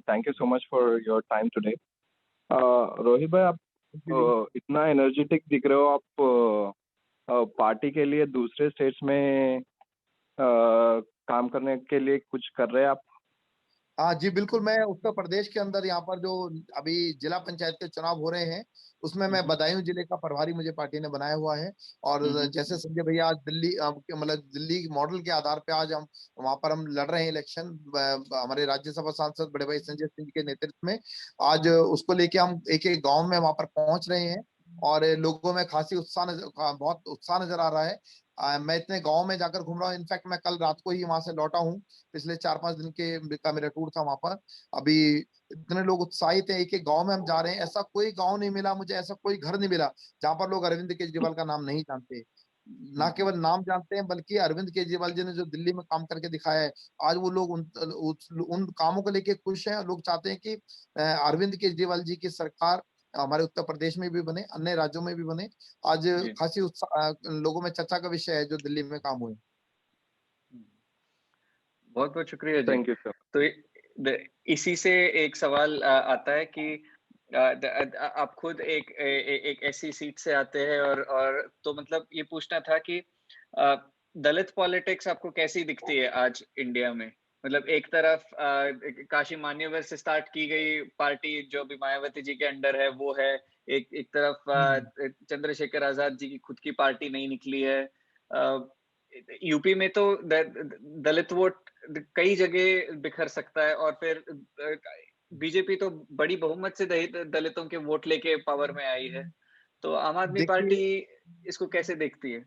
Thank you so much for your time today. Rohit भाई, आप इतना energetic दिख रहे हो। आप party के लिए दूसरे स्टेट्स में काम करने के लिए कुछ कर रहे हैं आप? हाँ जी बिल्कुल, मैं उत्तर प्रदेश के अंदर यहाँ पर जो अभी जिला पंचायत के चुनाव हो रहे हैं उसमें मैं बदायूं जिले का प्रभारी मुझे पार्टी ने बनाया हुआ है। और जैसे संजय भैया आज दिल्ली मतलब दिल्ली मॉडल के आधार पे आज हम वहां पर हम लड़ रहे हैं इलेक्शन, हमारे राज्यसभा सांसद बड़े भाई संजय सिंह के नेतृत्व में। आज उसको लेके हम एक एक गाँव में वहां पर पहुंच रहे हैं और लोगों में खासी बहुत उत्साह नजर आ रहा है। मैं इतने गाँव में जाकर घूम रहा हूँ, इनफैक्ट मैं कल रात को ही वहां से लौटा हूँ। पिछले 4-5 दिन का मेरा टूर था वहां पर। अभी इतने लोग उत्साहित हैं, एक एक गांव में हम जा रहे हैं। ऐसा कोई गांव नहीं मिला मुझे, ऐसा कोई घर नहीं मिला जहां पर लोग अरविंद केजरीवाल का नाम नहीं जानते। ना केवल नाम जानते हैं बल्कि अरविंद केजरीवाल जी ने जो दिल्ली में काम करके दिखाया है, आज वो लोग उन कामों को लेके खुश हैं। लोग चाहते हैं कि अरविंद केजरीवाल जी की सरकार हमारे उत्तर प्रदेश में भी बने, अन्य राज्यों में भी बने। आज खासी लोगों में चर्चा का विषय है जो दिल्ली में काम हुए। बहुत बहुत शुक्रिया जी। Thank you sir. तो इसी से एक सवाल आता है कि आप खुद एक ऐसी सीट से आते हैं और तो मतलब ये पूछना था कि दलित पॉलिटिक्स आपको कैसी दिखती है आज इंडिया में? मतलब एक तरफ काशी मान्यवर से स्टार्ट की गई पार्टी जो भी मायावती जी के अंडर है वो है, एक तरफ चंद्रशेखर आजाद जी की खुद की पार्टी नहीं निकली है। यूपी में तो दलित वोट कई जगह बिखर सकता है और फिर बीजेपी तो बड़ी बहुमत से दलितों के वोट लेके पावर में आई है। तो आम आदमी पार्टी इसको कैसे देखती है?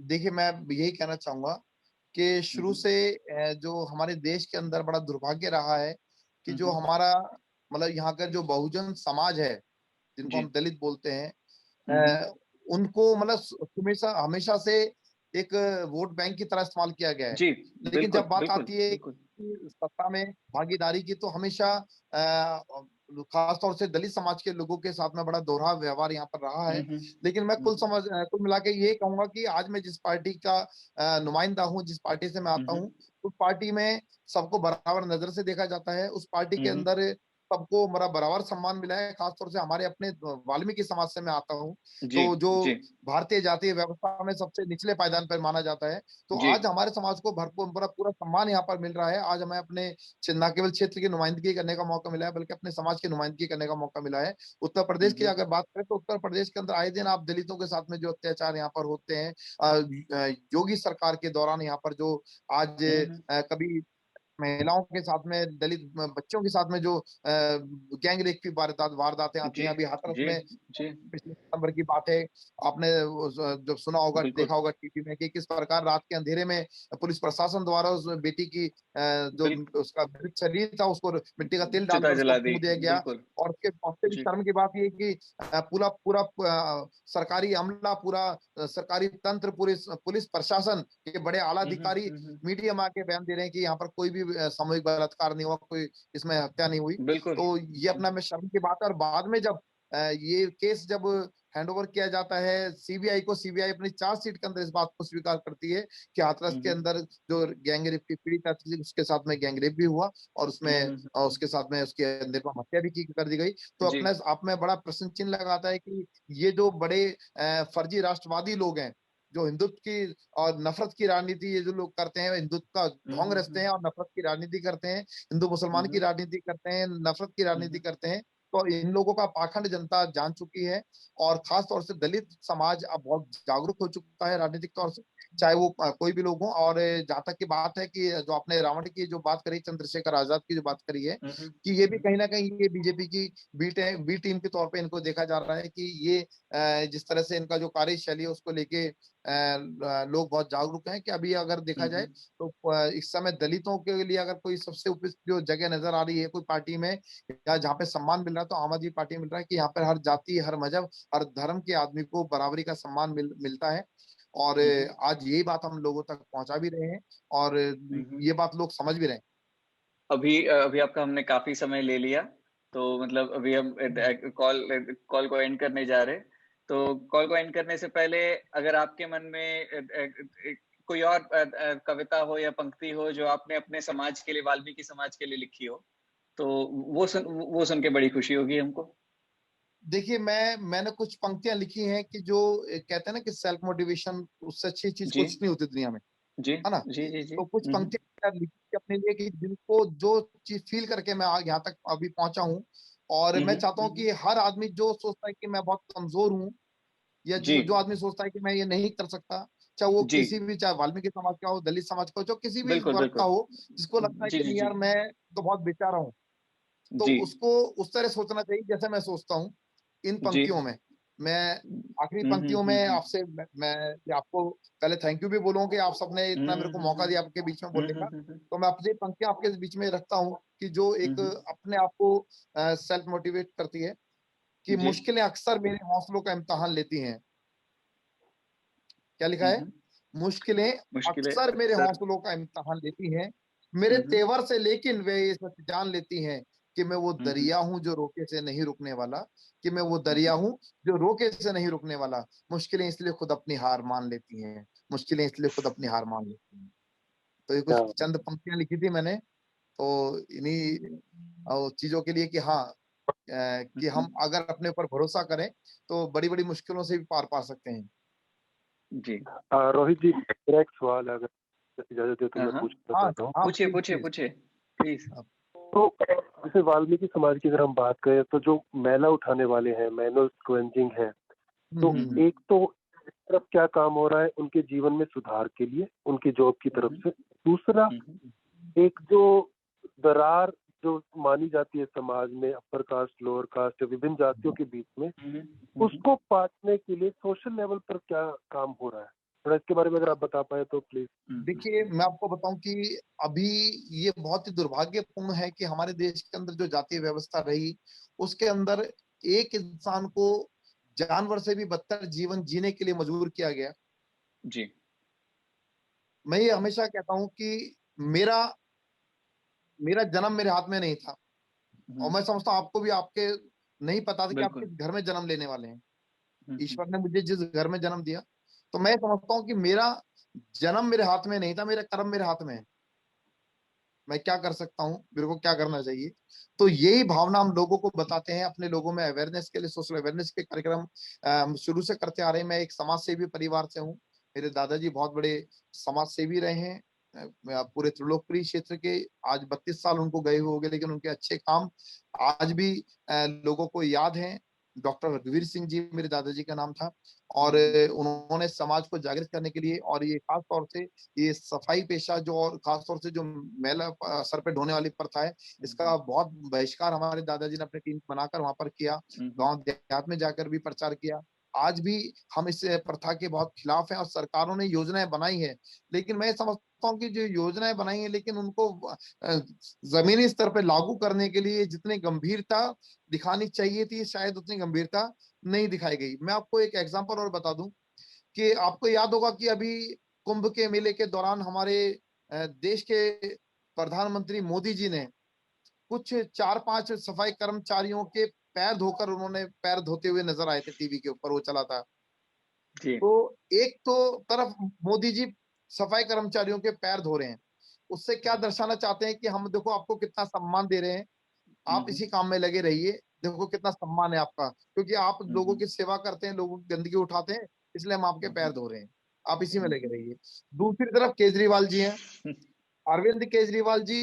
देखिए, मैं यही कहना चाहूंगा कि शुरू से जो हमारे देश के अंदर बड़ा दुर्भाग्य रहा है कि जो हमारा मतलब यहाँ का जो बहुजन समाज है जिनको हम दलित बोलते हैं, उनको मतलब हमेशा से एक वोट बैंक की तरह इस्तेमाल किया गया है। लेकिन जब बात आती है सत्ता में भागीदारी की तो हमेशा खासतौर से दलित समाज के लोगों के साथ में बड़ा दोहरा व्यवहार यहाँ पर रहा है। लेकिन मैं कुल मिला के ये कहूंगा कि आज मैं जिस पार्टी का नुमाइंदा हूँ, जिस पार्टी से मैं आता हूँ, उस पार्टी में सबको बराबर नजर से देखा जाता है। उस पार्टी के हम्म, अंदर सबको मेरा बराबर सम्मान मिला है। खासतौर से हमारे अपने वाल्मीकि समाज से मैं आता हूँ, जी तो जो जी भारतीय जातीय व्यवस्था में सबसे निचले पायदान पर माना जाता है। तो जी आज हमारे समाज को भरपूर पूरा पूरा सम्मान यहाँ पर मिल रहा है। आज हमें अपने न केवल क्षेत्र की नुमाइंदगी करने का मौका मिला है, बल्कि अपने समाज की नुमाइंदगी करने का मौका मिला है। उत्तर प्रदेश की हम्म, अगर बात करें तो उत्तर प्रदेश के अंदर आए दिन आप दलितों के साथ में जो अत्याचार यहाँ पर होते हैं, योगी सरकार के दौरान यहाँ पर जो आज हम्म, कभी महिलाओं के साथ में, दलित बच्चों के साथ में जो गैंग रेप की वारदातें आती जी हैं। अभी हाथरस जी में जी पिछले दिसंबर की बात है, आपने जब सुना होगा, बिल्कुल देखा होगा टीवी में, कि किस प्रकार रात के अंधेरे में पुलिस प्रशासन द्वारा उस बेटी की जो बिल्कुल उसका मृत शरीर था उसको मिट्टी का तेल चिता डालकर उसको जला दी, फूंक दिया गया। बिल्कुल और उसके सबसे भी जी शर्म की बात ये है कि पूरा पूरा सरकारी अमला, पूरा सरकारी तंत्र, पूरे पुलिस प्रशासन के बड़े आला अधिकारी हम्म, मीडिया में आके बयान दे रहे हैं कि यहाँ पर कोई भी सामूहिक बलात्कार नहीं हुआ, कोई इसमें हत्या नहीं हुई। बिल्कुल तो ये अपना में शर्म की बात है। और बाद में जब ये केस जब हैंड ओवर किया जाता है सीबीआई को, सीबीआई अपनी चार्जशीट के अंदर इस बात को स्वीकार करती है कि हाथरस के हम्म, अंदर जो गैंग रेप की पीड़िता थी उसके साथ में गैंग रेप भी हुआ, और उसमें उसके साथ में उसकी निर्मम हत्या भी की कर दी गई। तो जी अपने आप में बड़ा प्रश्न चिन्ह लगाता है कि ये जो बड़े फर्जी राष्ट्रवादी लोग हैं, जो हिंदुत्व की और नफरत की राजनीति ये जो लोग करते हैं, हिंदुत्व का ढोंग रचते हैं और नफरत की राजनीति करते हैं, हिंदू मुसलमान की राजनीति करते हैं, नफरत की राजनीति करते हैं। तो इन लोगों का पाखंड जनता जान चुकी है। और खास तौर से दलित समाज अब बहुत जागरूक हो चुका है राजनीतिक तौर से, चाहे वो कोई भी लोग हों। और जहां तक की बात है कि जो आपने रावण की जो बात करी, चंद्रशेखर आजाद की जो बात करी है, कि ये भी कहीं ना कहीं ये बीजेपी की बी टीम के तौर पे इनको देखा जा रहा है कि ये जिस तरह से इनका जो कार्यशैली है उसको लेके लोग बहुत जागरूक हैं। कि अभी अगर देखा जाए तो इस समय दलितों के लिए अगर कोई सबसे उपयुक्त जो जगह नजर आ रही है कोई पार्टी में, या जहाँ पे सम्मान मिल रहा है, तो आम आदमी पार्टी मिल रहा है। कि यहाँ पर हर जाति, हर मजहब, हर धर्म के आदमी को बराबरी का सम्मान मिलता है। और आज यही बात हम लोगों तक पहुंचा भी रहे हैं, और ये बात लोग समझ भी रहे हैं। अभी आपका हमने काफी समय ले लिया, तो मतलब अभी हम कॉल कॉल को एंड करने जा रहे हैं। तो कॉल को एंड करने से पहले अगर आपके मन में कोई और कविता हो या पंक्ति हो जो आपने अपने समाज के लिए, वाल्मीकि समाज के लिए लिखी हो, तो वो सुन के बड़ी खुशी होगी हमको। देखिए, मैंने कुछ पंक्तियां लिखी हैं कि जो कहते हैं ना कि सेल्फ मोटिवेशन, उससे अच्छी चीज जी कुछ नहीं होती दुनिया में, जी है ना। जी जी जी तो कुछ पंक्तियां लिखी थी अपने लिए कि जिनको जो चीज फील करके मैं यहाँ तक अभी पहुंचा हूँ। और मैं चाहता हूँ कि हर आदमी जो सोचता है कि मैं बहुत कमजोर हूँ, या जी जो आदमी सोचता है कि मैं ये नहीं कर सकता, चाहे वो जी किसी भी, चाहे वाल्मीकि समाज का हो, दलित समाज का हो, जो किसी भी बिल्कुल वर्ग का बिल्कुल हो, जिसको लगता है जी कि जी नहीं जी यार मैं तो बहुत बेचारा हूँ, तो जी उसको उस तरह सोचना चाहिए जैसे मैं सोचता हूँ इन जी पंक्तियों में। मैं आखिरी पंक्तियों में आपसे मैं ये आपको पहले थैंक यू भी बोलूँ कि आप सबने इतना मेरे को मौका दिया आपके बीच में बोलने का। तो मैं अपनी पंक्तियां आपके बीच में रखता हूँ कि जो एक अपने आप को सेल्फ मोटिवेट करती है। कि जी मुश्किलें अक्सर मेरे हौसलों का इम्तहान लेती हैं। क्या लिखा है? मुश्किलें मुश्किलें अक्सर मेरे अक्सर हौसलों का इम्तहान लेती हैं, मेरे तेवर से, लेकिन वे ये सच जान लेती हैं कि मैं वो दरिया हूं जो रोके से नहीं रुकने वाला। कि मैं वो दरिया हूं जो रोके से नहीं रुकने वाला। मुश्किलें इसलिए खुद अपनी हार मान लेती हैं, मुश्किलें इसलिए खुद अपनी हार मान लेती हैं। तो ये कुछ चंद पंक्तियां लिखी थी मैंने, तो इन्हीं चीजों के लिए कि हाँ, कि हम अगर अपने ऊपर भरोसा करें तो बड़ी बड़ी मुश्किलों से भी पार पा सकते हैं। जी रोहित जी, मेरा एक सवाल है, अगर इजाजत है तो मैं हाँ पूछना चाहता हूँ। पूछिए प्लीज पूछिए प्लीज। पूछिए प्लीज। तो जैसे वाल्मीकि समाज की अगर हम बात करें तो जो मैला उठाने वाले हैं, मैनुअल स्क्वेंजिंग है, तो एक तो इस तरफ क्या काम हो रहा है उनके जीवन में सुधार के लिए उनकी जॉब की तरफ से। दूसरा, एक जो दरार जो मानी जाती है समाज में अपर कास्ट, लोअर कास्ट, विभिन्न जातियों के बीच में, उसको पाटने के लिए सोशल लेवल पर क्या काम हो रहा है, थोड़ा इसके बारे में अगर आप बता पाए तो प्लीज। देखिए, मैं आपको बताऊं कि अभी ये बहुत ही दुर्भाग्यपूर्ण है कि हमारे देश के अंदर जो जातीय व्यवस्था रही, उसके अंदर एक इंसान को जानवर से भी बदतर जीवन जीने के लिए मजबूर किया गया। जी मैं ये हमेशा कहता हूं कि मेरा मेरा जन्म मेरे हाथ में नहीं था, और मैं समझता हूं आपको भी, आपके नहीं पता था कि आप किस बिल्कुल घर में जन्म लेने वाले हैं। ईश्वर ने मुझे जिस घर में जन्म दिया, तो मैं समझता हूँ कि मेरा जन्म मेरे हाथ में नहीं था, मेरा कर्म मेरे हाथ में है। मैं क्या कर सकता हूँ, मेरे को क्या करना चाहिए। तो यही भावना हम लोगों को बताते हैं, अपने लोगों में अवेयरनेस के लिए, सोशल अवेयरनेस के कार्यक्रम हम शुरू से करते आ रहे हैं। मैं एक समाज सेवी परिवार से हूँ, मेरे दादाजी बहुत बड़े समाज सेवी रहे हैं। पूरे त्रिलोकपुरी क्षेत्र के आज 32 साल उनको गए हुए हो गए, लेकिन उनके अच्छे काम आज भी लोगों को याद हैं। डॉक्टर रघुवीर सिंह जी मेरे दादाजी का नाम था, और उन्होंने समाज को जागृत करने के लिए, और ये खास तौर से ये सफाई पेशा जो, और खास तौर से जो मैला सर पे ढोने वाली प्रथा है, इसका बहुत बहिष्कार हमारे दादाजी ने अपनी टीम बनाकर वहां पर किया, गांव देहात में जाकर भी प्रचार किया। आज भी हम इस प्रथा के बहुत खिलाफ हैं, और सरकारों ने योजनाएं बनाई है, लेकिन मैं समझता हूँ कि जो योजनाएं बनाई है, लेकिन उनको जमीनी स्तर पर लागू करने के लिए जितनी गंभीरता दिखानी चाहिए थी, शायद उतनी गंभीरता नहीं दिखाई गई। मैं आपको एक एग्जांपल और बता दूं कि आपको याद होगा कि अभी कुंभ के मेले के दौरान हमारे देश के प्रधानमंत्री मोदी जी ने कुछ 4-5 सफाई कर्मचारियों के पैर धोकर, उन्होंने पैर धोते हुए नजर आए थे, टीवी के ऊपर वो चला था। तो एक तो तरफ मोदी जी सफाई कर्मचारियों के पैर धो रहे हैं, उससे क्या दर्शाना चाहते हैं कि हम देखो आपको कितना सम्मान दे रहे हैं, आप इसी काम में लगे रहिए, देखो कितना सम्मान है आपका, क्योंकि आप लोगों की सेवा करते हैं, लोगों की गंदगी उठाते हैं, इसलिए हम आपके पैर धो रहे हैं, आप इसी में लगे रहिए। दूसरी तरफ केजरीवाल जी हैं, अरविंद केजरीवाल जी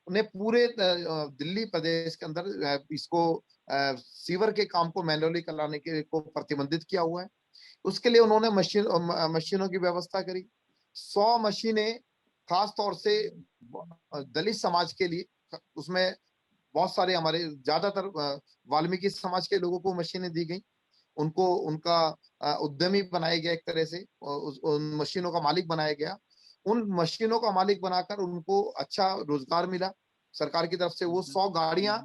ने पूरे दिल्ली प्रदेश के अंदर इसको सीवर के काम को मैन्युअली कराने के को प्रतिबंधित किया हुआ है। उसके लिए उन्होंने मशीनों की व्यवस्था करी, 100 मशीनें खास तौर से दलित समाज के लिए, उसमें बहुत सारे हमारे ज्यादातर वाल्मीकि समाज के लोगों को मशीनें दी गई, उनको उनका उद्यमी बनाया गया, एक तरह से उन मशीनों का मालिक बनाया गया। उन मशीनों का मालिक बनाकर उनको अच्छा रोजगार मिला सरकार की तरफ से। वो 100 गाड़ियां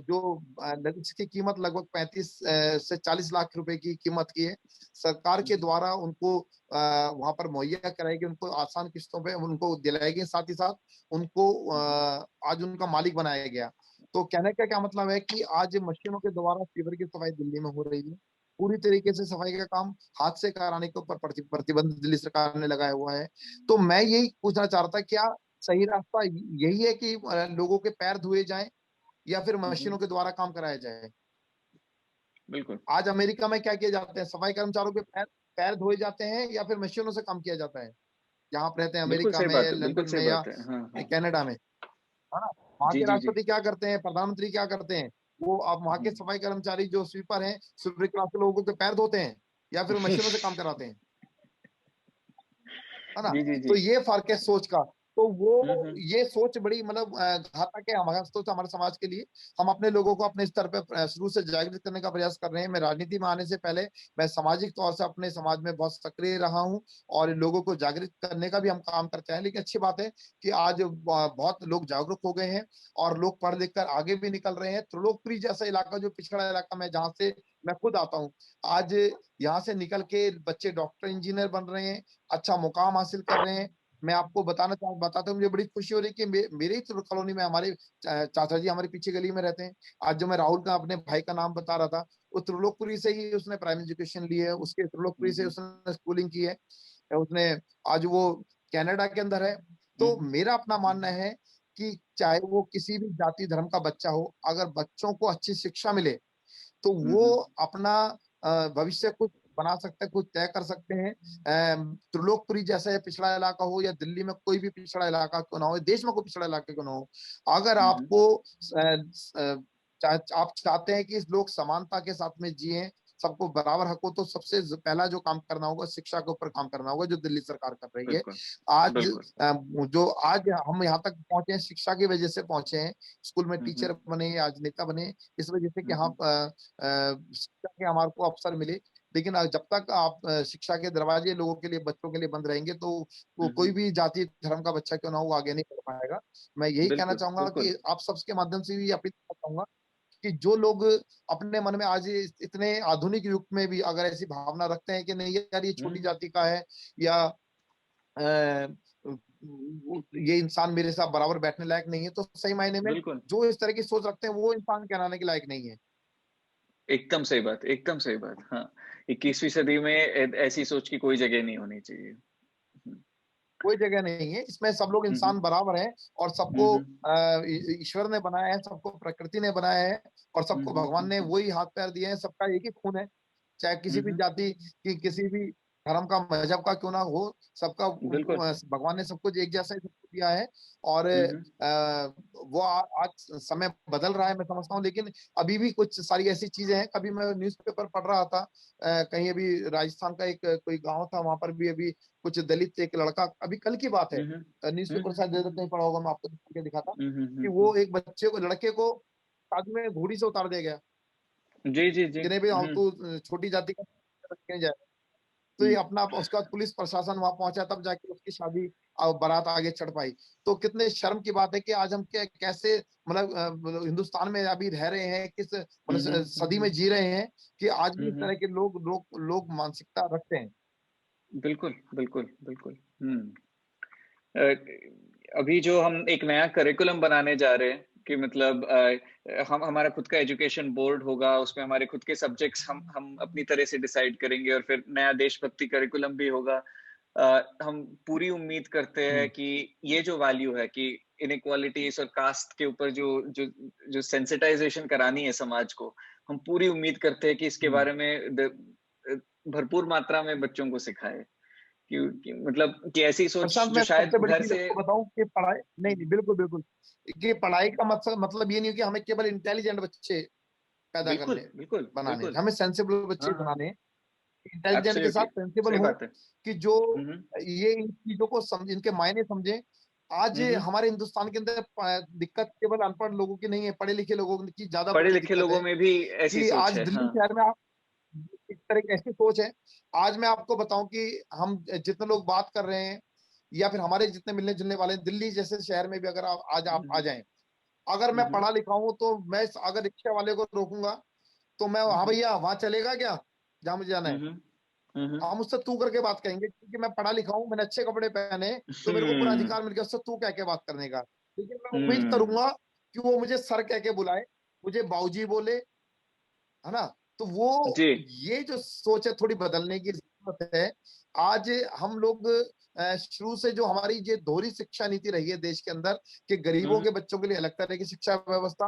जो जिसकी कीमत लगभग 35 से 40 लाख रुपए की कीमत की है, सरकार के द्वारा उनको वहां पर मुहैया कराएगी, उनको आसान किस्तों पे उनको दिलाएगी, साथ ही साथ उनको आज उनका मालिक बनाया गया। तो कहने का क्या मतलब है कि आज मशीनों के द्वारा सीवर की सफाई दिल्ली में हो रही है। पूरी तरीके से सफाई का काम हाथ से कराने के ऊपर प्रतिबंध दिल्ली सरकार ने लगाया हुआ है। तो मैं यही पूछना चाह रहा था, क्या सही रास्ता यही है कि लोगों के पैर धोए जाएं, या फिर मशीनों के द्वारा काम कराया जाए? बिल्कुल। आज अमेरिका में क्या किया जाता है, सफाई कर्मचारियों के पैर धोए जाते हैं, या फिर मशीनों से काम किया जाता है? जहाँ आप रहते हैं, अमेरिका में, लंदन में, या कनाडा में, है ना, वहाँ के राष्ट्रपति क्या करते हैं, प्रधानमंत्री क्या करते हैं, वो आप वहाँ के सफाई कर्मचारी जो स्वीपर हैं, स्वीपर क्लास के लोगों के पैर धोते हैं, या फिर मशीनों से काम कराते हैं, है ना? तो ये फर्क है सोच का। तो वो ये सोच बड़ी मतलब घातक है हमारे समाज के लिए। हम अपने लोगों को अपने स्तर पर शुरू से जागृत करने का प्रयास कर रहे हैं। मैं राजनीति में आने से पहले मैं सामाजिक तौर से अपने समाज में बहुत सक्रिय रहा हूँ, और लोगों को जागृत करने का भी हम काम करते हैं। लेकिन अच्छी बात है कि आज बहुत लोग जागरूक हो गए हैं, और लोग पढ़ लिख कर आगे भी निकल रहे हैं। त्रिलोकपुरी जैसा इलाका, जो पिछड़ा इलाका में जहाँ से मैं खुद आता हूँ, आज यहाँ से निकल के बच्चे डॉक्टर इंजीनियर बन रहे हैं, अच्छा मुकाम हासिल कर रहे हैं। मैं आपको बताता हूँ, मुझे बड़ी खुशी हो रही है कि मेरे ही कॉलोनी में हमारे चाचा जी हमारे पीछे गली में रहते हैं। आज जो मैं राहुल का अपने भाई का नाम बता रहा था, वो त्रिलोकपुरी से ही उसने प्राइमरी एजुकेशन ली है, उसके त्रिलोकपुरी से उसने स्कूलिंग की है, उसने आज वो कनाडा के अंदर है। तो मेरा अपना मानना है कि चाहे वो किसी भी जाति धर्म का बच्चा हो, अगर बच्चों को अच्छी शिक्षा मिले तो वो अपना भविष्य कुछ बना सकते हैं, कुछ तय कर सकते हैं। त्रिलोकपुरी जैसा पिछड़ा इलाका हो, या दिल्ली में कोई भी पिछड़ा इलाका क्यों ना हो, देश में कोई पिछड़ा इलाका क्यों ना हो, अगर आपको आप चाहते हैं कि लोग समानता के साथ में जिए, सबको बराबर हक हो, तो सबसे पहला जो काम करना होगा, शिक्षा के ऊपर काम करना होगा, जो दिल्ली सरकार कर रही है। आज जो आज हम यहाँ तक पहुंचे हैं, शिक्षा की वजह से पहुंचे हैं, स्कूल में टीचर बने, आज नेता बने, इस वजह से कि हाँ शिक्षा के हमारे को अवसर मिले। लेकिन जब तक आप शिक्षा के दरवाजे लोगों के लिए, बच्चों के लिए बंद रहेंगे, तो कोई भी जाति धर्म का बच्चा क्यों ना हो आगे नहीं बढ़ पाएगा। मैं यही कहना चाहूंगा कि आप सबके माध्यम से भी अपील करना चाहूंगा कि जो लोग अपने मन में आज इतने आधुनिक युग में भी अगर ऐसी भावना रखते हैं कि नहीं यार ये छोटी जाति का है, या ये इंसान मेरे साथ बराबर बैठने लायक नहीं है, तो सही मायने में जो इस तरह की सोच रखते हैं वो इंसान कहलाने के लायक नहीं है। एकदम सही बात, एकदम सही बात। हाँ, 21वीं सदी में ऐसी सोच की कोई जगह नहीं होनी चाहिए। कोई जगह नहीं है। इसमें सब लोग इंसान बराबर हैं और सबको ईश्वर ने बनाया है, सबको प्रकृति ने बनाया है और सबको भगवान ने वही हाथ पैर दिए हैं। सबका एक ही खून है, चाहे किसी भी जाति की, किसी भी धर्म का, मजहब का क्यों ना हो, सबका बिल्कुल। भगवान ने सब कुछ एक जैसा ही सबको दिया है। और वो आज समय बदल रहा है, मैं समझता हूँ, लेकिन अभी भी कुछ सारी ऐसी चीजें हैं। कभी मैं न्यूज़पेपर पढ़ रहा था, कहीं अभी राजस्थान का एक कोई गांव था, वहां पर भी अभी कुछ दलित एक लड़का, अभी कल की बात है, न्यूज़पेपर शायद नहीं पढ़ा होगा, मैं आपको दिखा के दिखाता, कि वो एक बच्चे को, लड़के को शादी में घोड़ी से उतार दिया गया। जी जी जी। जिन्हें भी तू छोटी जाति का नहीं जाए, तो ये अपना, उसके बाद पुलिस प्रशासन वहां पहुंचा, तब जाके उसकी शादी बारात आगे चढ़ पाई। तो कितने शर्म की बात है कि आज हम कैसे मतलब हिंदुस्तान में अभी रह रहे हैं, किस मतलब सदी में जी रहे हैं कि आज भी इस तरह के लोग मानसिकता रखते हैं। बिल्कुल बिल्कुल बिल्कुल। अभी जो हम एक नया करिकुलम बनाने जा रहे हैं कि मतलब हम, हमारा खुद का एजुकेशन बोर्ड होगा, उसमें हमारे खुद के सब्जेक्ट्स हम अपनी तरह से डिसाइड करेंगे, और फिर नया देशभक्ति करिकुलम भी होगा। हम पूरी उम्मीद करते हैं कि ये जो वैल्यू है कि इनइक्वालिटीज और कास्ट के ऊपर जो जो जो सेंसिटाइजेशन करानी है समाज को, हम पूरी उम्मीद करते हैं कि इसके बारे में भरपूर मात्रा में बच्चों को सिखाए, कि मतलब कि ऐसी सोच प्रशांत, जो मैं शायद सबसे बड़ी घर चीज से। आपको बताऊं कि पढ़ाई नहीं, बिल्कुल बिल्कुल, कि पढ़ाई का मतलब ये नहीं हो कि हमें केवल इंटेलिजेंट बच्चे पैदा बिल्कुल करने बिल्कुल बनाने, बिल्कुल। हमें सेंसिबल बच्चे हाँ बनाने, इंटेलिजेंट के साथ एब्सोल्युटली, सेंसिबल सही हो, बात है। कि जो ये इन चीजों को समझ, इनके मायने समझे। आज हमारे हिंदुस्तान के अंदर दिक्कत केवल अनपढ़ लोगों की नहीं है, पढ़े लिखे लोगों की ज्यादा पढ़े बड़ी लिखे दिक्कत लोगों है। में भी ऐसी कि सोच आज है। दिल्ली हाँ शहर में आप, इस तरह की ऐसी सोच है। आज मैं आपको बताऊं कि हम जितने लोग बात कर रहे हैं, या फिर हमारे जितने मिलने जुलने वाले हैं, दिल्ली जैसे शहर में भी अगर आप आ जाएं, अगर मैं पढ़ा लिखा हूं, तो मैं अगर रिक्शा वाले को रोकूंगा, तो मैं, हाँ भैया वहां चलेगा क्या, जहां मुझे जाना है, हम उससे तू करके बात करेंगे, क्योंकि मैं पढ़ा लिखा हूं, मैंने अच्छे कपड़े पहने, तो मेरे को पूरा अधिकार मिल गया उससे तू कह के बात करने का। लेकिन मैं उम्मीद करूंगा कि वो मुझे सर कह के बुलाए, मुझे बाबूजी बोले, है ना। तो वो, जी। ये जो सोच है, थोड़ी बदलने की जरूरत है। आज हम लोग शुरू से जो हमारी ये दोहरी शिक्षा नीति रही है देश के अंदर, कि गरीबों के बच्चों के लिए अलग तरह की शिक्षा व्यवस्था,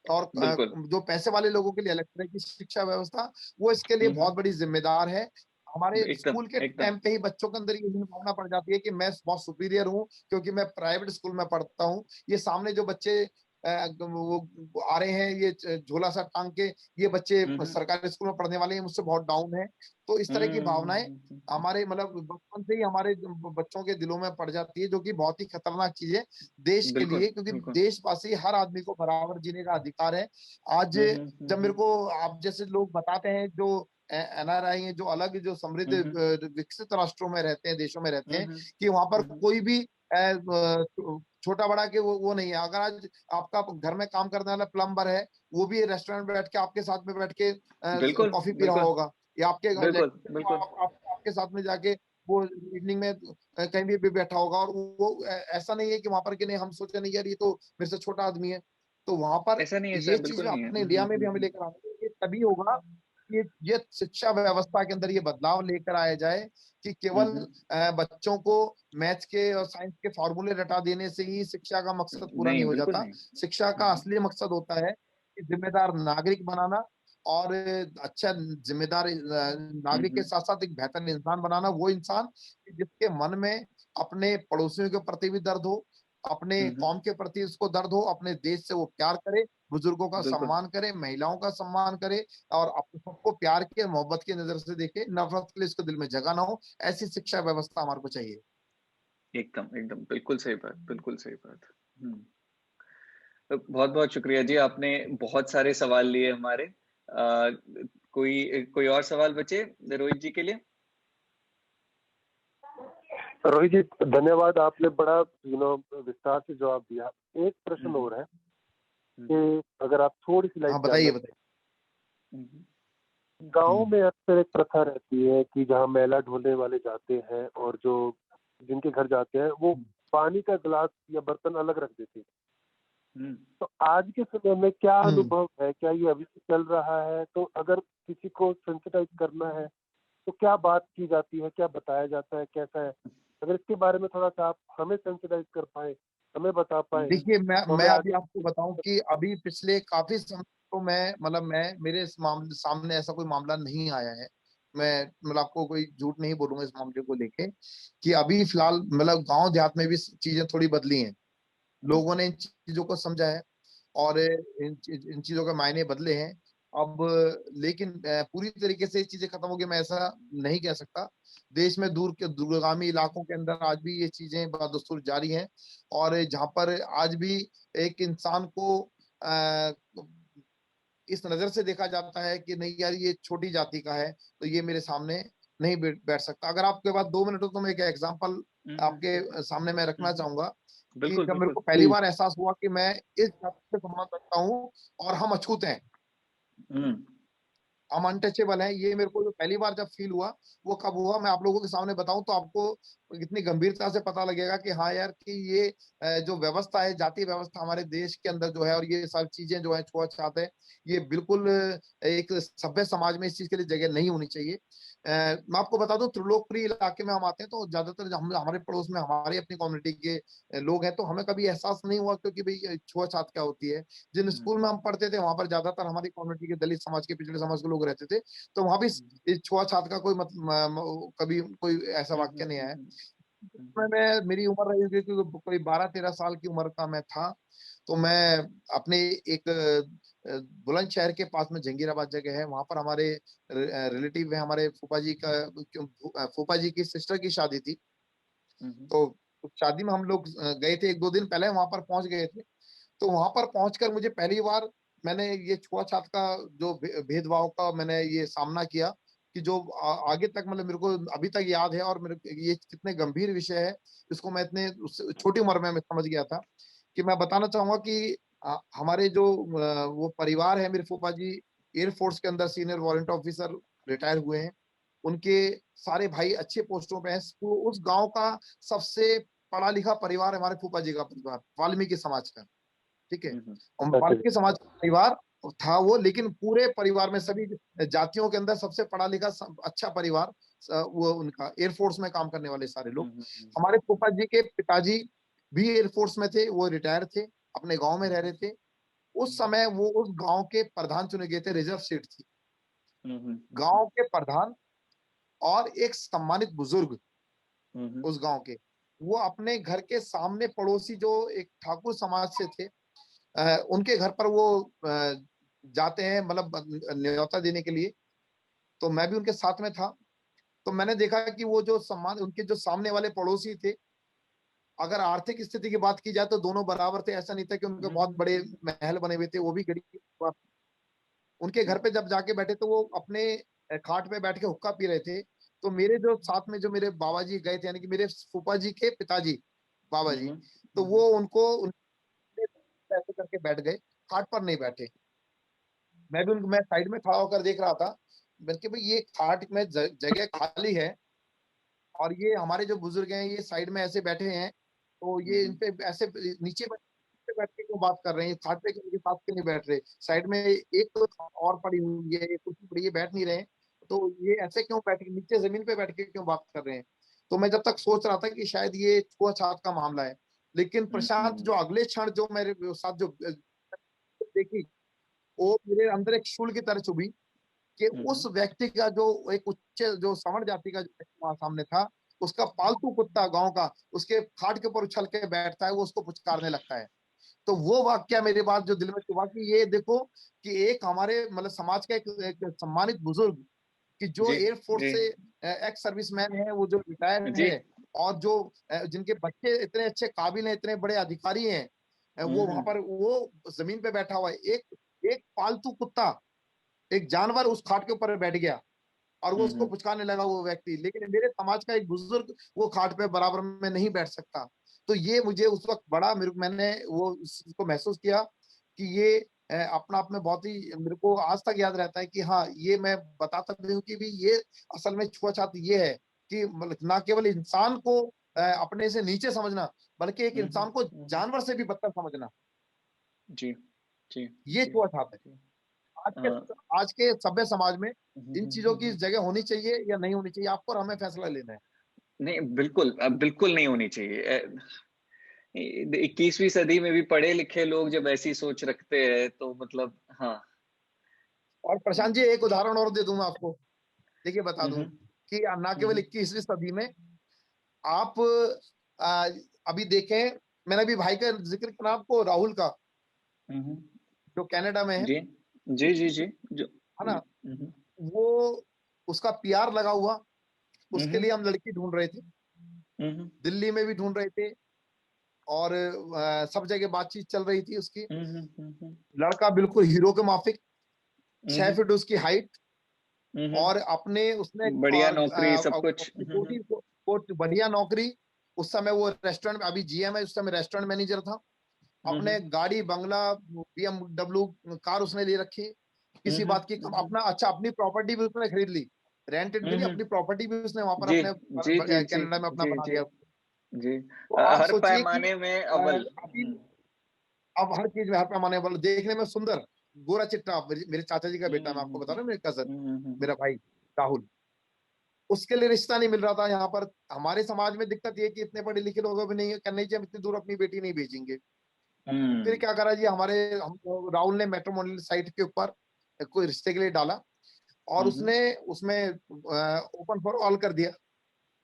और बिल्कुल जो पैसे वाले लोगों के लिए अलग तरह की शिक्षा व्यवस्था, वो इसके लिए बहुत बड़ी जिम्मेदार है। हमारे एकदम स्कूल के एकदम। टाइम पे ही बच्चों के अंदर ये भावना पड़ जाती है कि मैं बहुत सुपीरियर हूँ, क्योंकि मैं प्राइवेट स्कूल में पढ़ता हूँ। ये सामने जो बच्चे वो आ रहे हैं, ये झोला सा टांग के, ये बच्चे सरकारी स्कूल में पढ़ने वाले हैं, मुझसे बहुत डाउन है। तो इस तरह की भावनाएं हमारे मतलब बचपन से ही हमारे बच्चों के दिलों में पड़ जाती है, जो कि बहुत ही खतरनाक चीज है देश के बिल्कुल लिए, क्योंकि बिल्कुल। देशवासी, हर आदमी को बराबर जीने का अधिकार है। आज जब मेरे को आप जैसे लोग बताते हैं, जो एनआरआई है, जो अलग, जो समृद्ध विकसित राष्ट्रों में रहते हैं, देशों में रहते हैं, कि वहां पर कोई भी छोटा बड़ा के वो नहीं है। अगर आज आपका घर में काम करने वाला प्लम्बर है, वो भी रेस्टोरेंट में बैठ के आपके साथ में बैठ के बिल्कुल कॉफी पी रहा बिल्कुल होगा, या आपके बिल्कुल बिल्कुल। आपके साथ में जाके वो इवनिंग में कहीं भी बैठा होगा। और वो ऐसा नहीं है कि वहां पर कि नहीं, हम सोचे नहीं यार ये तो मेरे से छोटा आदमी है। तो वहां पर ऐसा नहीं है ये सर, चीज बिल्कुल में नहीं है। अपने इंडिया में भी हमें लेकर आना है। ये तभी होगा, ये शिक्षा व्यवस्था के अंदर ये बदलाव लेकर आया जाए, कि केवल बच्चों को मैथ्स के और साइंस के फॉर्मूले रटा देने से ही शिक्षा का मकसद पूरा नहीं नहीं, हो बिल्कुल जाता। नहीं। शिक्षा का असली मकसद होता है कि जिम्मेदार नागरिक बनाना, और अच्छा जिम्मेदार नागरिक के साथ साथ एक बेहतर इंसान बनाना। वो इंसान जिसके मन में अपने पड़ोसियों के प्रति भी दर्द हो, अपने कौम के प्रति उसको दर्द हो, अपने देश से वो प्यार करे, बुजुर्गों का बिल्कुल सम्मान करे, महिलाओं का सम्मान करे, और सबको प्यार के, मोहब्बत की नजर से देखे, नफरत के लिए इसको दिल में जगह ना हो। ऐसी शिक्षा व्यवस्था हमारे को चाहिए। एकदम एकदम, बिल्कुल सही बात, बिल्कुल सही बात। बहुत बहुत शुक्रिया जी, आपने बहुत सारे सवाल लिए हमारे। कोई कोई और सवाल बचे रोहित जी के लिए? रोहित जी धन्यवाद, आपने बड़ा विस्तार से जवाब दिया। एक प्रश्न और है कि अगर आप थोड़ी सी लाइट, बताइए। गांव में अक्सर एक प्रथा रहती है कि जहां मेला ढोलने वाले जाते हैं और जो जिनके घर जाते हैं, वो पानी का गिलास या बर्तन अलग रख देते हैं। तो आज के समय में क्या अनुभव है, क्या ये अभी से चल रहा है? तो अगर किसी को सेंसिटाइज करना है तो क्या बात की जाती है, क्या बताया जाता है, कैसा है अगर इसके बारे में थोड़ा सा आप हमें सेंसिटाइज कर पाए, हमें बता पाए देखिए तो मैं हमें अभी आगे। आपको बताऊं कि अभी पिछले काफी समय तो मैं मेरे इस मामले सामने ऐसा कोई मामला नहीं आया है। मैं आपको कोई झूठ नहीं बोलूंगा इस मामले को लेके कि अभी फिलहाल गांव देहात में भी चीजें थोड़ी बदली हैं। लोगों ने इन चीजों को समझा है और इन चीजों के मायने बदले हैं अब। लेकिन पूरी तरीके से ये चीजें खत्म हो गई मैं ऐसा नहीं कह सकता। देश में दूरगामी इलाकों के अंदर आज भी ये चीजें बदस्तूर जारी हैं और जहां पर आज भी एक इंसान को अ, इस नजर से देखा जाता है कि नहीं यार ये छोटी जाति का है तो ये मेरे सामने नहीं बैठ सकता। अगर आपके पास 2 मिनट हो तो मैं एक एग्जांपल आपके सामने मैं रखना चाहूंगा कि बिल्कुल जब मेरे बिल्कुल। को पहली बार एहसास हुआ कि मैं इस जाति से संबंध रखता हूँ और हम अछूत हैं, हम अनटचेबल हैं, ये मेरे को जो पहली बार जब फील हुआ वो कब हुआ मैं आप लोगों के सामने बताऊं तो आपको इतनी गंभीरता से पता लगेगा कि हाँ यार कि ये जो व्यवस्था है, जातीय व्यवस्था हमारे देश के अंदर जो है और ये सब चीजें जो है छुआछूत है, ये बिल्कुल एक सभ्य समाज में इस चीज के लिए जगह नहीं होनी चाहिए। मैं आपको बता दूं त्रिलोकपुरी इलाके में हम आते हैं तो ज्यादातर हम हमारे पड़ोस में हमारी अपनी कम्युनिटी के लोग हैं तो हमें कभी एहसास नहीं हुआ क्योंकि भाई छुआछूत क्या होती है। जिन स्कूल में हम पढ़ते थे वहां पर ज्यादातर हमारी कम्युनिटी के दलित समाज के पिछड़े समाज के लोग रहते थे तो वहां भी इस छुआछूत का कोई कभी कोई ऐसा वाक्य नहीं आया। मैं मेरी उम्र रही होगी कि कोई 12-13 साल की उम्र का मैं था तो मैं अपने एक बुलंदशहर के पास में जंगीराबाद जगह है वहां पर हमारे रिलेटिव है, हमारे फूफा जी की सिस्टर की शादी थी। तो शादी में हम लोग गए थे, 1-2 दिन पहले वहां पर पहुंच गए थे। तो वहां पर पहुंचकर मुझे पहली बार मैंने ये छुआछूत का जो भेदभाव का मैंने ये सामना किया कि जो आगे तक मेरे को अभी तक याद है और मेरे ये कितने गंभीर विषय है इसको मैं इतने छोटी उम्र में मैं समझ गया था कि मैं बताना चाहूंगा कि हमारे जो वो परिवार है, मेरे फूफा जी एयरफोर्स के अंदर सीनियर वारंट ऑफिसर रिटायर हुए हैं, उनके सारे भाई अच्छे पोस्टों पे हैं। तो उस गांव का सबसे पढ़ा लिखा परिवार हमारे फूफा जी का परिवार, वाल्मीकि समाज का, ठीक है। और वाल्मीकि समाज का परिवार था वो, लेकिन पूरे परिवार में सभी जातियों के अंदर सबसे पढ़ा लिखा अच्छा परिवार वो उनका एयरफोर्स में काम करने वाले सारे लोग। हमारे फूफा जी के पिताजी भी एयरफोर्स में थे, वो रिटायर थे, अपने गांव में रह रहे थे। उस समय वो उस गांव के प्रधान चुने गए थे, रिजर्व सीट थी। गांव के प्रधान और एक सम्मानित बुजुर्ग उस गांव के, वो अपने घर के सामने पड़ोसी जो एक ठाकुर समाज से थे उनके घर पर वो जाते हैं न्योता देने के लिए। तो मैं भी उनके साथ में था। तो मैंने देखा कि वो जो सम्मान उनके जो सामने वाले पड़ोसी थे, अगर आर्थिक स्थिति की बात की जाए तो दोनों बराबर थे। ऐसा नहीं था कि उनके बहुत बड़े महल बने हुए थे, वो भी गरीब। उनके घर पे जब जाके बैठे तो वो अपने खाट पे बैठ के हुक्का पी रहे थे। तो मेरे जो साथ में जो मेरे बाबा जी गए थे, यानी कि मेरे फूफा जी के पिताजी बाबा जी, तो वो उनको ऐसे करके बैठ गए, खाट पर नहीं बैठे। मैं साइड में खड़ा होकर देख रहा था, बल्कि भाई ये खाट में जगह खाली है और ये हमारे जो बुजुर्ग हैं ये साइड में ऐसे बैठे हैं, तो ये इन पे ऐसे नीचे बैठ के क्यों बात कर रहे हैं, खाट पे इनके साथ क्यों नहीं बैठ रहे, साइड में एक तो और पड़ी हुई है, एक कुर्सी पड़ी है, बैठ नहीं रहे, तो ये ऐसे क्यों बैठ के नीचे जमीन पे बैठ के क्यों बात कर रहे हैं। तो मैं जब तक सोच रहा था कि शायद ये छुआछूत का मामला है, लेकिन प्रशांत जो अगले क्षण जो मेरे साथ जो देखी, वो मेरे अंदर एक शूल की तरह चुभी कि उस व्यक्ति का जो एक उच्च जो सवर्ण जाति का जो सामने था, उसका पालतू कुत्ता गांव का उसके खाट के ऊपर उछल के बैठता है, वो उसको पुचकारने लगता है। तो वो वाक्य मेरे बाद जो दिल में चुभा कि ये देखो कि एक हमारे समाज का एक सम्मानित बुजुर्ग कि जो एयरफोर्स से एक्स सर्विसमैन है, वो जो रिटायर है और जो जिनके बच्चे इतने अच्छे काबिल हैं, इतने बड़े अधिकारी हैं, वो वहां पर वो जमीन पे बैठा हुआ है। एक पालतू कुत्ता, एक जानवर उस खाट के ऊपर बैठ गया और वो उसको पुचकारने लगा वो व्यक्ति, लेकिन मेरे समाज का एक बुजुर्ग वो खाट पे बराबर में नहीं बैठ सकता। तो ये मुझे उस वक्त बड़ा मैंने वो उसको महसूस किया कि ये अपना आप में बहुत ही मेरे को आज तक याद रहता है कि हाँ ये मैं बताता भी हूँ कि भी ये असल में छुआछूत ये है कि ना केवल इंसान को अपने से नीचे समझना, बल्कि एक इंसान को जानवर से भी बदतर समझना, जी जी ये छुआछूत है। आज के सभ्य समाज में इन चीजों की जगह होनी चाहिए या नहीं होनी चाहिए, आपको और हमें फैसला लेना है। नहीं, बिल्कुल नहीं होनी चाहिए। 21वीं सदी में भी पढ़े लिखे लोग जब ऐसी सोच रखते हैं तो मतलब हाँ। और प्रशांत जी एक उदाहरण और दे दूं मैं आपको, देखिए बता दूं कि ना केवल 21वीं सदी में आप आ, अभी देखें, मैंने अभी भाई का जिक्र किया आपको, राहुल का, जो कनाडा में है, जी जी जी जी जो है ना, वो उसका पीआर लगा हुआ, उसके लिए हम लड़की ढूंढ रहे थे, दिल्ली में भी ढूंढ रहे थे और सब जगह बातचीत चल रही थी उसकी। लड़का बिल्कुल हीरो के माफिक, 6 फीट उसकी हाइट, और अपने उसने बढ़िया नौकरी सब कुछ, बढ़िया नौकरी। उस समय वो रेस्टोरेंट, अभी जीएम है, उस समय रेस्टोरेंट मैनेजर था। अपने गाड़ी बंगला BMW कार उसने ले रखी, किसी बात की अपना, अच्छा अपनी प्रॉपर्टी भी उसने खरीद ली, रेंटेड भी नहीं, अपनी प्रॉपर्टी भी उसने वहां पर जी अपने जी जी कनाडा में अपना जी बना लिया। जी, तो आप हर सोचिए कि पैमाने में अव्वल। अब हर चीज में हर पैमाने वाला, देखने में सुंदर, गोरा चिट्टा, मेरे चाचा जी का बेटा, मैं आपको बता रहा हूँ, मेरे कजन, मेरा भाई राहुल, उसके लिए रिश्ता नहीं मिल रहा था यहाँ पर। हमारे समाज में दिक्कत ये कि इतने पढ़े लिखे लोग भी नहीं है, करने चाहिए, हम इतनी दूर अपनी बेटी नहीं भेजेंगे। फिर क्या करा जी, हम राहुल ने मैट्रिमोनियल साइट के ऊपर कोई रिश्ते के लिए डाला, और उसने उसमें ओपन फॉर ऑल कर दिया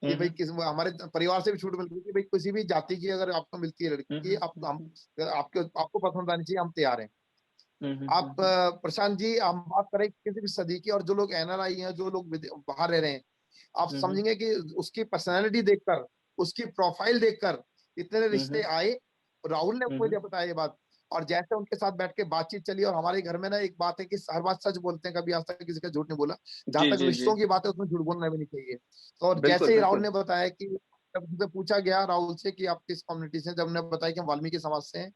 कि भाई हमारे परिवार से भी छूट मिल रही है कि भाई किसी भी जाति की अगर आपको मिलती है लड़की, आपको पसंद आनी चाहिए, हम तैयार हैं। आप प्रशांत जी, हम बात करें किसी भी सदी की, और जो लोग एनआरआई हैं, जो लोग बाहर रह रहे हैं, आप समझेंगे कि उसकी पर्सनैलिटी देखकर, उसकी प्रोफाइल देखकर इतने रिश्ते आए। राहुल ने मुझे बताया ये बात, और जैसे उनके साथ बैठ के बातचीत चली, और हमारे घर में ना एक बात है कि हर बात सच बोलते हैं, कभी आज तक किसी का झूठ नहीं बोला, जहां जी तक जी जी, रिश्तों की बात है उसमें झूठ बोलना भी नहीं चाहिए। तो और बिल्कुल जैसे ही राहुल बिल्कुल। ने बताया कि, जब उनसे पूछा गया राहुल से कि आप किस कम्युनिटी से, जब उन्होंने बताया कि हम वाल्मीकि समाज से हैं,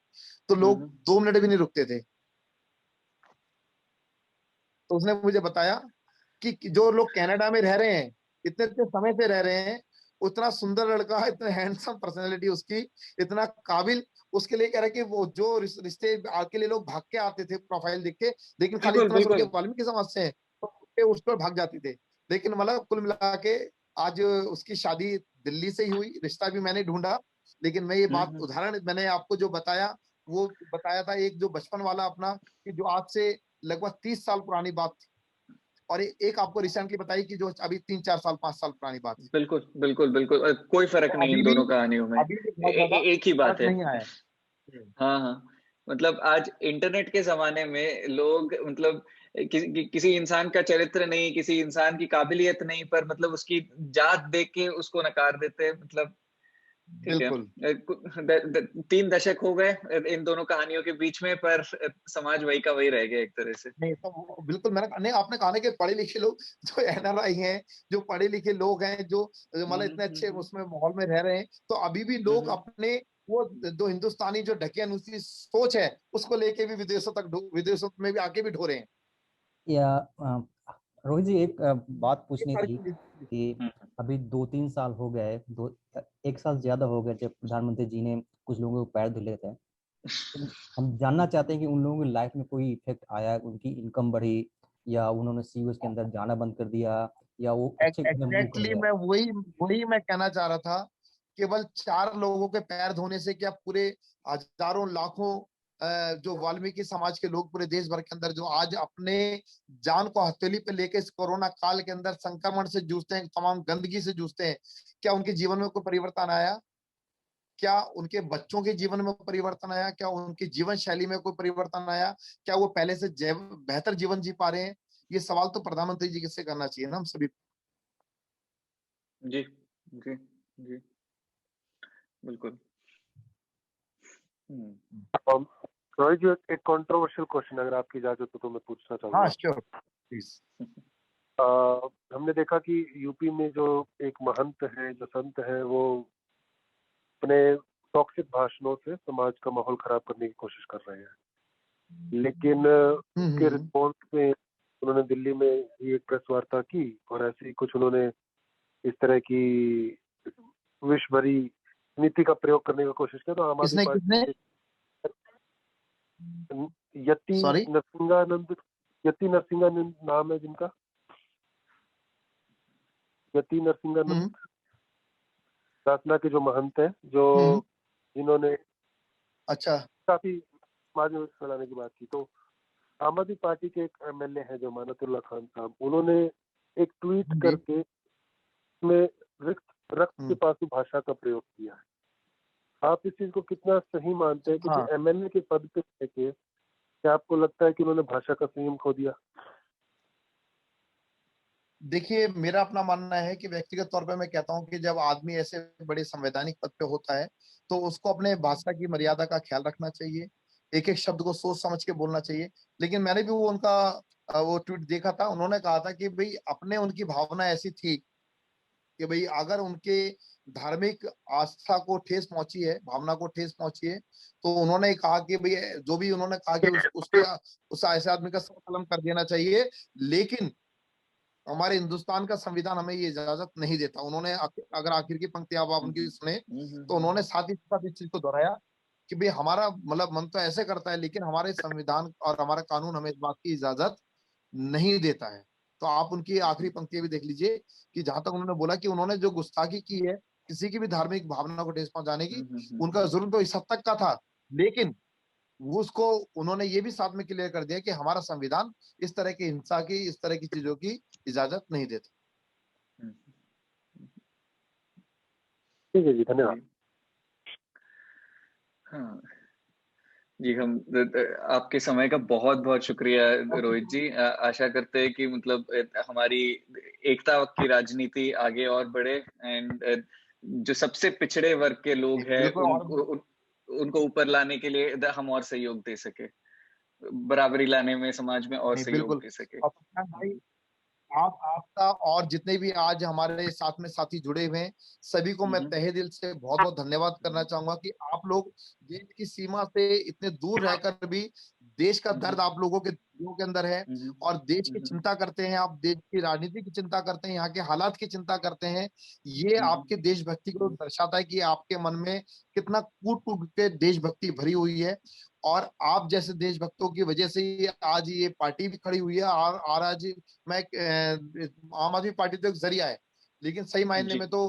तो लोग 2 मिनट भी नहीं रुकते थे। तो उसने मुझे बताया कि जो लोग कनाडा में रह रहे हैं, इतने इतने समय से रह रहे हैं, उतना सुंदर लड़का, इतना हैंडसम पर्सनैलिटी उसकी, इतना काबिल, उसके लिए कह रहे कि वो जो रिश्ते के लिए लोग भाग के आते थे प्रोफाइल देख के, लेकिन खाली बिल्कुल इतना सुन के बिल्कुल। वाल्मीकि समाज से हैं, तो उस पर भाग जाते थे। लेकिन मतलब कुल मिला के आज उसकी शादी दिल्ली से ही हुई, रिश्ता भी मैंने ढूंढा। लेकिन मैं ये बात, उदाहरण मैंने आपको जो बताया, वो बताया था एक जो बचपन वाला अपना, कि जो आज से लगभग 30 साल पुरानी बात थी, और एक आपको रिसेंटली बताई कि जो अभी 3-4 साल 5 साल पुरानी बात है। बिल्कुल बिल्कुल बिल्कुल, कोई फर्क तो नहीं इन दोनों कहानियों में, अभी भी बहुत ज्यादा एक ही बात फर्क है। नहीं आया है। हाँ हाँ, मतलब आज इंटरनेट के जमाने में लोग मतलब किसी इंसान का चरित्र नहीं, किसी इंसान की काबिलियत नहीं, पर मतलब उसकी जात देख के उसको नकार देते हैं, मतलब ठीक है। बिल्कुल 3 दशक हो गए इन दोनों कहानियों के बीच में, पर समाज वही का वही रह गया एक तरह से। नहीं, तो बिल्कुल मैंने नहीं, आपने कहा ना कि पढ़े लिखे लोग जो एनआरआई हैं, जो पढ़े लिखे लोग हैं, जो मतलब इतने अच्छे उसमें माहौल में रह रहे हैं, तो अभी भी लोग अपने वो जो हिंदुस्तानी जो ढकियन उसकी सोच है, उसको लेके भी विदेशों में भी आके भी ढो रहे हैं। या रोहित जी, एक बात ये पूछनी सारी थी चीजें। कि अभी 2-3 साल हो गए, 1 साल ज्यादा हो गए जब प्रधानमंत्री जी ने कुछ लोगों को पैर धुले थे। हम जानना चाहते हैं कि उन लोगों की लाइफ में कोई इफेक्ट आया, उनकी इनकम बढ़ी, या उन्होंने सीयूएस के अंदर जाना बंद कर दिया, या वो अच्छे घर में मूव कर एग्जैक्टली गए। मैं वही मैं कहना चाह रहा था। केवल 4 लोगों के पैर धोने से क्या पूरे हजारों लाखों जो वाल्मीकि समाज के लोग पूरे देश भर के अंदर जो आज अपने जान को हथेली पे लेके इस कोरोना काल के अंदर संक्रमण से जूझते हैं, तमाम गंदगी से जूझते हैं, क्या उनके जीवन में कोई परिवर्तन आया? क्या उनके बच्चों के जीवन में परिवर्तन आया? क्या उनकी जीवन शैली में कोई परिवर्तन आया? क्या वो पहले से बेहतर जीवन जी पा रहे हैं? ये सवाल तो प्रधानमंत्री जी से करना चाहिए ना हम सभी। जी जी जी, बिल्कुल। रोहित जी, एक कंट्रोवर्शियल क्वेश्चन अगर आपकी इजाजत हो तो मैं पूछना हाँ चाहूंगा। Sure please. हमने देखा कि यूपी में जो एक महंत है, जो संत है, वो अपने टॉक्सिक भाषणों से समाज का माहौल खराब करने की कोशिश कर रहे हैं, लेकिन उसके रिस्पॉन्स में उन्होंने दिल्ली में ही एक प्रेस वार्ता की, और ऐसे ही कुछ उन्होंने इस तरह की विष भरी नीति का प्रयोग करने की कोशिश किया। तो आम आदमी पार्टी यति नरसिंहानंद नाम है जिनका, यति नरसिंहानंद, साधना के जो महंत हैं, जो जिन्होंने अच्छा काफी समाज में फैलाने की बात की, तो आम आदमी पार्टी के एक एमएलए हैं जो मानतुल्लाह खान साहब, उन्होंने एक ट्वीट जी। करके में रक्त के पासु भाषा का प्रयोग किया है। आप इस चीज को कितना सही मानते हैं कि हाँ। एमएलए के पद पे रह के क्या आपको लगता है कि उन्होंने भाषा का संयम खो दिया? देखिए, मेरा अपना मानना है कि व्यक्तिगत तौर पे मैं कहता हूँ कि जब आदमी ऐसे बड़े संवैधानिक पद पे होता है तो उसको अपने भाषा की मर्यादा का ख्याल रखना चाहिए, एक एक शब्द को सोच समझ के बोलना चाहिए। लेकिन मैंने भी वो उनका वो ट्वीट देखा था, उन्होंने कहा था कि भाई अपने उनकी भावना ऐसी थी कि भाई अगर उनके धार्मिक आस्था को ठेस पहुंची है, भावना को ठेस पहुंची है, तो उन्होंने कहा कि भाई जो भी उन्होंने कहा कि उसके उस ऐसे आदमी का सर कलम कर देना चाहिए। लेकिन हमारे हिंदुस्तान का संविधान हमें ये इजाजत नहीं देता। उन्होंने अगर आखिर की पंक्ति आप उनकी सुने तो उन्होंने साथ ही साथ इस चीज को दोहराया कि भाई हमारा मतलब मन तो ऐसे करता है लेकिन हमारे संविधान और हमारा कानून हमें इस बात की इजाजत नहीं देता है। तो आप उनकी आखिरी पंक्ति भी देख लीजिए कि जहां तक उन्होंने बोला कि उन्होंने जो गुस्ताखी की है किसी की भी धार्मिक भावना को ठेस पहुंचाने की, उनका जुर्म तो इस हद तक का था, लेकिन वो उसको उन्होंने ये भी साथ में क्लियर कर दिया कि हमारा संविधान इस तरह की हिंसा की, इस तरह की चीजों की इजाजत नहीं देता। ठीक है जी, धन्यवाद। हाँ जी, हम आपके समय का बहुत बहुत शुक्रिया रोहित जी। आशा करते हैं कि मतलब हमारी एकता की राजनीति आगे और बढ़े एंड जो सबसे पिछड़े वर्ग के लोग हैं उनको ऊपर लाने के लिए हम और सहयोग दे सके, बराबरी लाने में समाज में और सहयोग दे सके। भाई आपका और जितने भी आज हमारे साथ में साथी जुड़े हुए हैं सभी को मैं तहे दिल से बहुत बहुत धन्यवाद करना चाहूंगा कि आप लोग देश की सीमा से इतने दूर रहकर भी देश का दर्द आप लोगों के दिलों के अंदर है और देश की चिंता करते हैं, आप देश की राजनीति की चिंता करते हैं, यहाँ के हालात की चिंता करते हैं। ये आपके देशभक्ति को दर्शाता है कि आपके मन में कितना कूट कूट के देशभक्ति भरी हुई है और आप जैसे देशभक्तों की वजह से ही आज ये पार्टी भी खड़ी हुई है। और आज मैं आम आदमी पार्टी तो एक जरिया है, लेकिन सही मायने में तो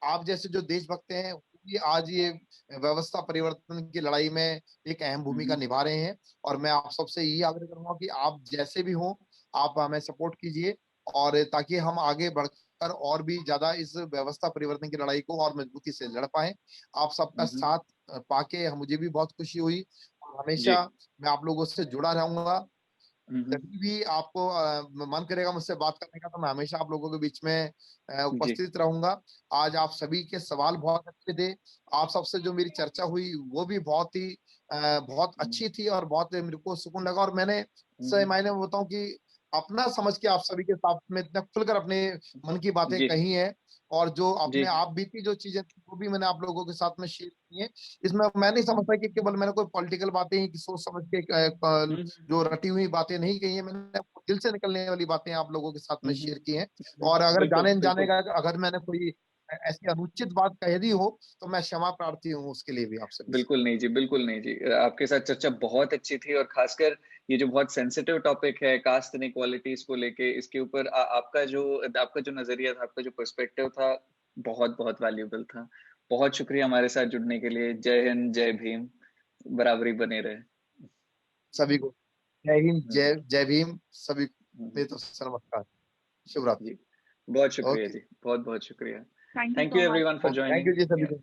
आप जैसे जो देशभक्त हैं ये आज ये व्यवस्था परिवर्तन की लड़ाई में एक अहम भूमिका निभा रहे हैं। और मैं आप सबसे यही आग्रह करूंगा कि आप जैसे भी हो आप हमें सपोर्ट कीजिए और ताकि हम आगे बढ़कर और भी ज्यादा इस व्यवस्था परिवर्तन की लड़ाई को और मजबूती से लड़ पाए। आप सबका साथ पाके मुझे भी बहुत खुशी हुई। हमेशा मैं आप लोगों से जुड़ा रहूंगा, कभी भी आपको मन करेगा मुझसे बात करने का तो मैं हमेशा आप लोगों के बीच में उपस्थित रहूंगा। आज आप सभी के सवाल बहुत अच्छे थे, आप सबसे जो मेरी चर्चा हुई वो भी बहुत अच्छी थी और बहुत मेरे को सुकून लगा। और मैंने सही मायने में बताऊं कि अपना समझ के आप सभी के साथ में इतना खुलकर अपने मन की बातें कही है और जो अपने आप बीती जो चीजें थी वो भी मैंने आप लोगों के साथ में शेयर की है। इसमें मैं नहीं समझता कि केवल मैंने कोई पॉलिटिकल बातें ही सोच समझ के जो रटी हुई बातें नहीं कही है, मैंने दिल से निकलने वाली बातें आप लोगों के साथ में शेयर की हैं। और अगर जाने का अगर मैंने कोई ऐसी अनुचित बात कह दी हो तो मैं क्षमा प्रार्थी हूँ उसके लिए भी आपसे। बिल्कुल नहीं जी, बिल्कुल नहीं जी। आपके साथ चर्चा बहुत अच्छी थी और खासकर ये जो बहुत सेंसिटिव टॉपिक है कास्ट इनइक्वालिटीज को लेके, इसके ऊपर आपका जो नजरिया था, आपका जो पर्सपेक्टिव था बहुत बहुत वैल्यूएबल था। बहुत शुक्रिया हमारे साथ जुड़ने के लिए। जय हिंद, जय भीम, बराबरी बने रहे सभी को। जय हिंद, जय भीम सभी को। नमस्कार, शुभ रात्रि। बहुत शुक्रिया जी, बहुत बहुत शुक्रिया। Thank you everyone for joining. Thank you जी सभी को।